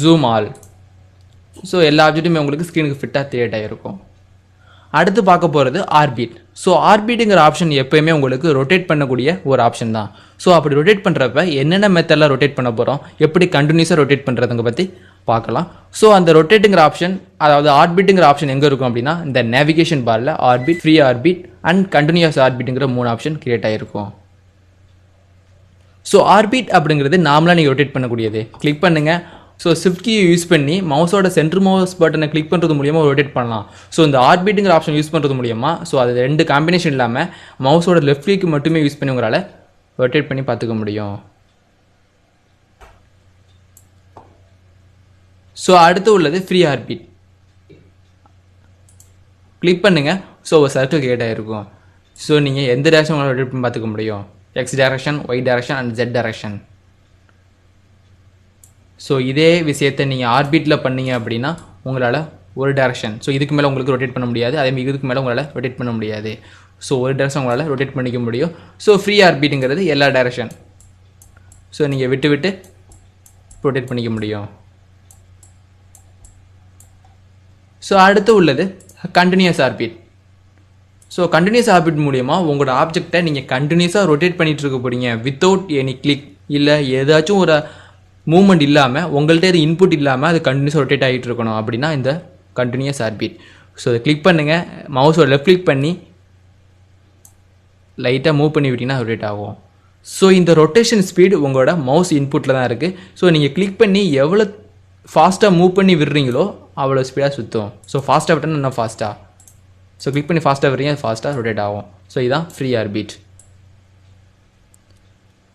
Zoom all. ஸோ எல்லா ஆப்ஜெக்ட்டுமே உங்களுக்கு ஸ்க்ரீனுக்கு ஃபிட்டாக கிரியேட் ஆகிருக்கும். அடுத்து பார்க்க போகிறது ஆர்பிட். ஸோ ஆர்பிட்டுங்கிற ஆப்ஷன் எப்போயுமே உங்களுக்கு ரொட்டேட் பண்ணக்கூடிய ஒரு ஆப்ஷன் தான். ஸோ அப்படி ரொட்டேட் பண்ணுறப்ப என்னென்ன மெத்தடில் ரொட்டேட் பண்ண போகிறோம், எப்படி கண்டினியூஸாக ரொட்டேட் பண்ணுறதுங்க பற்றி பார்க்கலாம். ஸோ அந்த ரொட்டேட்டுங்கிற ஆப்ஷன், அதாவது ஆர்பிட்டுங்கிற ஆப்ஷன் எங்கே இருக்கும் அப்படின்னா இந்த நேவிகேஷன் பாரில் orbit, free orbit and continuous ஆர்பிட்டுங்கிற 3 ஆப்ஷன் கிரியேட் ஆகிருக்கும். ஸோ ஆர்பிட் அப்படிங்கிறது நார்மலாக நீங்கள் ரொட்டேட் பண்ணக்கூடியது. கிளிக் பண்ணுங்கள். ஸோ ஷிஃப்ட் கீயை யூஸ் பண்ணி மவுஸோட சென்டர் மவுஸ் பட்டனை கிளிக் பண்ணுறது மூலியமாக ரொட்டேட் பண்ணலாம். ஸோ இந்த ஆர்பிட்டுங்கிற ஆப்ஷன் யூஸ் பண்ணுறது மூலியமாக, ஸோ அது 2 காம்பினேஷன் இல்லாமல் மவுஸோட லெஃப்ட் கிளிக்கு மட்டுமே யூஸ் பண்ணி உங்களால் ரொட்டேட் பண்ணி பார்த்துக்க முடியும். ஸோ அடுத்து உள்ளது ஃப்ரீ ஆர்பிட். கிளிக் பண்ணுங்கள். ஸோ ஒரு சர்க்கிள் கிரியேட் ஆகிருக்கும். ஸோ நீங்கள் எந்த டேரக்ஷன் உங்களால் ரொட்டேட் பண்ணி பார்த்துக்க முடியும். X direction, Y direction and Z direction. So இதே விஷயத்தை நீங்கள் ஆர்பிட்டில் பண்ணீங்க அப்படின்னா உங்களால் ஒரு டேரக்ஷன், ஸோ இதுக்கு மேலே உங்களுக்கு ரொட்டேட் பண்ண முடியாது. அதேமாதிரி இதுக்கு மேலே உங்களால் ரொட்டேட் பண்ண முடியாது. ஸோ ஒரு டேரக்ஷன் உங்களால் ரொட்டேட் பண்ணிக்க முடியும். ஸோ ஃப்ரீ ஆர்பிட்டுங்கிறது எல்லா டேரக்ஷன், ஸோ நீங்கள் விட்டு விட்டு ரொட்டேட் பண்ணிக்க முடியும். ஸோ அடுத்து உள்ளது continuous orbit. So continuous orbit மூலியமாக உங்களோட ஆப்ஜெக்டை நீங்கள் கண்டினியூஸாக ரொட்டேட் பண்ணிகிட்டு இருக்க போகிறீங்க வித்தவுட் எனி கிளிக், இல்லை ஏதாச்சும் ஒரு மூவ்மெண்ட் இல்லாமல், உங்கள்கிட்ட இது இன்புட் இல்லாமல் அது கண்டினியூஸாக ரொட்டேட் ஆகிட்டு இருக்கணும் அப்படின்னா இந்த கண்டினியூஸ் ஆர்பிட். ஸோ அதை கிளிக் பண்ணுங்கள். மவுஸோட லெஃப்ட் கிளிக் பண்ணி லைட்டாக மூவ் பண்ணி விட்டிங்கன்னா ரொட்டேட் ஆகும். ஸோ இந்த ரொட்டேஷன் ஸ்பீடு உங்களோட மவுஸ் இன்புட்டில் தான் இருக்குது. ஸோ நீங்கள் கிளிக் பண்ணி எவ்வளோ ஃபாஸ்ட்டாக மூவ் பண்ணி விடுறீங்களோ அவ்வளோ ஸ்பீடாக சுற்றும். ஸோ ஃபாஸ்ட்டாக விட்டோன்னா இன்னும் ஃபாஸ்ட்டாக. ஸோ கிளிக் பண்ணி ஃபாஸ்ட்டாக விடுறீங்க, அது ஃபாஸ்ட்டாக ரொட்டேட் ஆகும். ஸோ இதுதான் ஃப்ரீ ஆர்பிட்.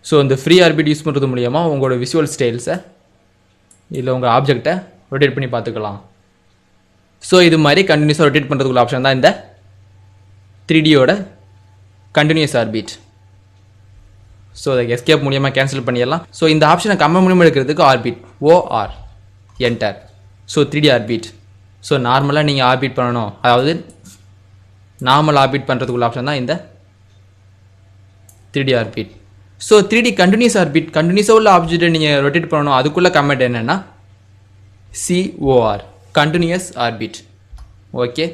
ஸோ இந்த ஃப்ரீ ஆர்பிட் யூஸ் பண்ணுறது மூலியமாக உங்களோட விஷுவல் ஸ்டைல்ஸை இல்லை உங்கள் ஆப்ஜெக்டை ரொட்டேட் பண்ணி பார்த்துக்கலாம். ஸோ இது மாதிரி கண்டினியூஸாக ரொட்டேட் பண்ணுறதுக்குள்ள ஆப்ஷன் தான் இந்த 3Dயோட கண்டினியூஸ் ஆர்பிட். ஸோ அதை எஸ்கேப் மூலியமாக கேன்சல் பண்ணிடலாம். ஸோ இந்த ஆப்ஷனை கம்மி மூலியமாக எடுக்கிறதுக்கு orbit, OR enter. So 3D orbit. So நார்மலாக நீங்கள் ஆர்பிட் பண்ணணும், அதாவது நார்மல் ஆர்பிட் பண்ணுறதுக்குள்ள ஆப்ஷன் தான் இந்த 3D orbit. So 3D continuous orbit, கண்டினியூஸாக உள்ள ஆப்ஜெக்டை நீங்கள் ரொட்டேட் பண்ணணும். அதுக்குள்ளே கமெண்ட் என்னென்னா COR, continuous orbit. Okay,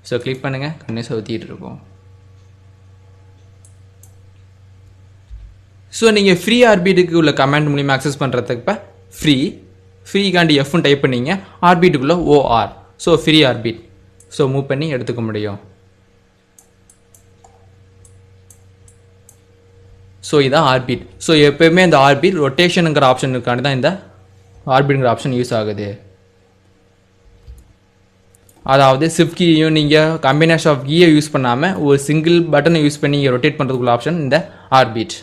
so click பண்ணுங்கள். கண்டினியூஸாக ஊற்றிட்டு இருக்கும். ஸோ நீங்கள் ஃப்ரீ ஆர்பிட்டுக்கு உள்ள கமெண்ட் மூலியமாக அக்சஸ் பண்ணுறதுக்கு இப்போ ஃப்ரீக்காண்டி எஃப்னு டைப் பண்ணிங்க, ஆர்பிட்டுக்குள்ளே OR. So free orbit. So move பண்ணி எடுத்துக்க முடியும். ஸோ இதான் ஆர்பிட். ஸோ எப்போயுமே இந்த ஆர்பிட் ரொட்டேஷனுங்கிற ஆப்ஷனுக்காண்டி தான் இந்த ஆர்பிட்ங்கிற ஆப்ஷன் யூஸ் ஆகுது. அதாவது ஷிஃப்ட் கீயையும் நீங்கள் காம்பினேஷன் ஆஃப் கீயை யூஸ் பண்ணாமல் ஒரு சிங்கிள் பட்டனை யூஸ் பண்ணி ரொட்டேட் பண்ணுறதுக்குள்ள ஆப்ஷன் இந்த ஆர்பிட்.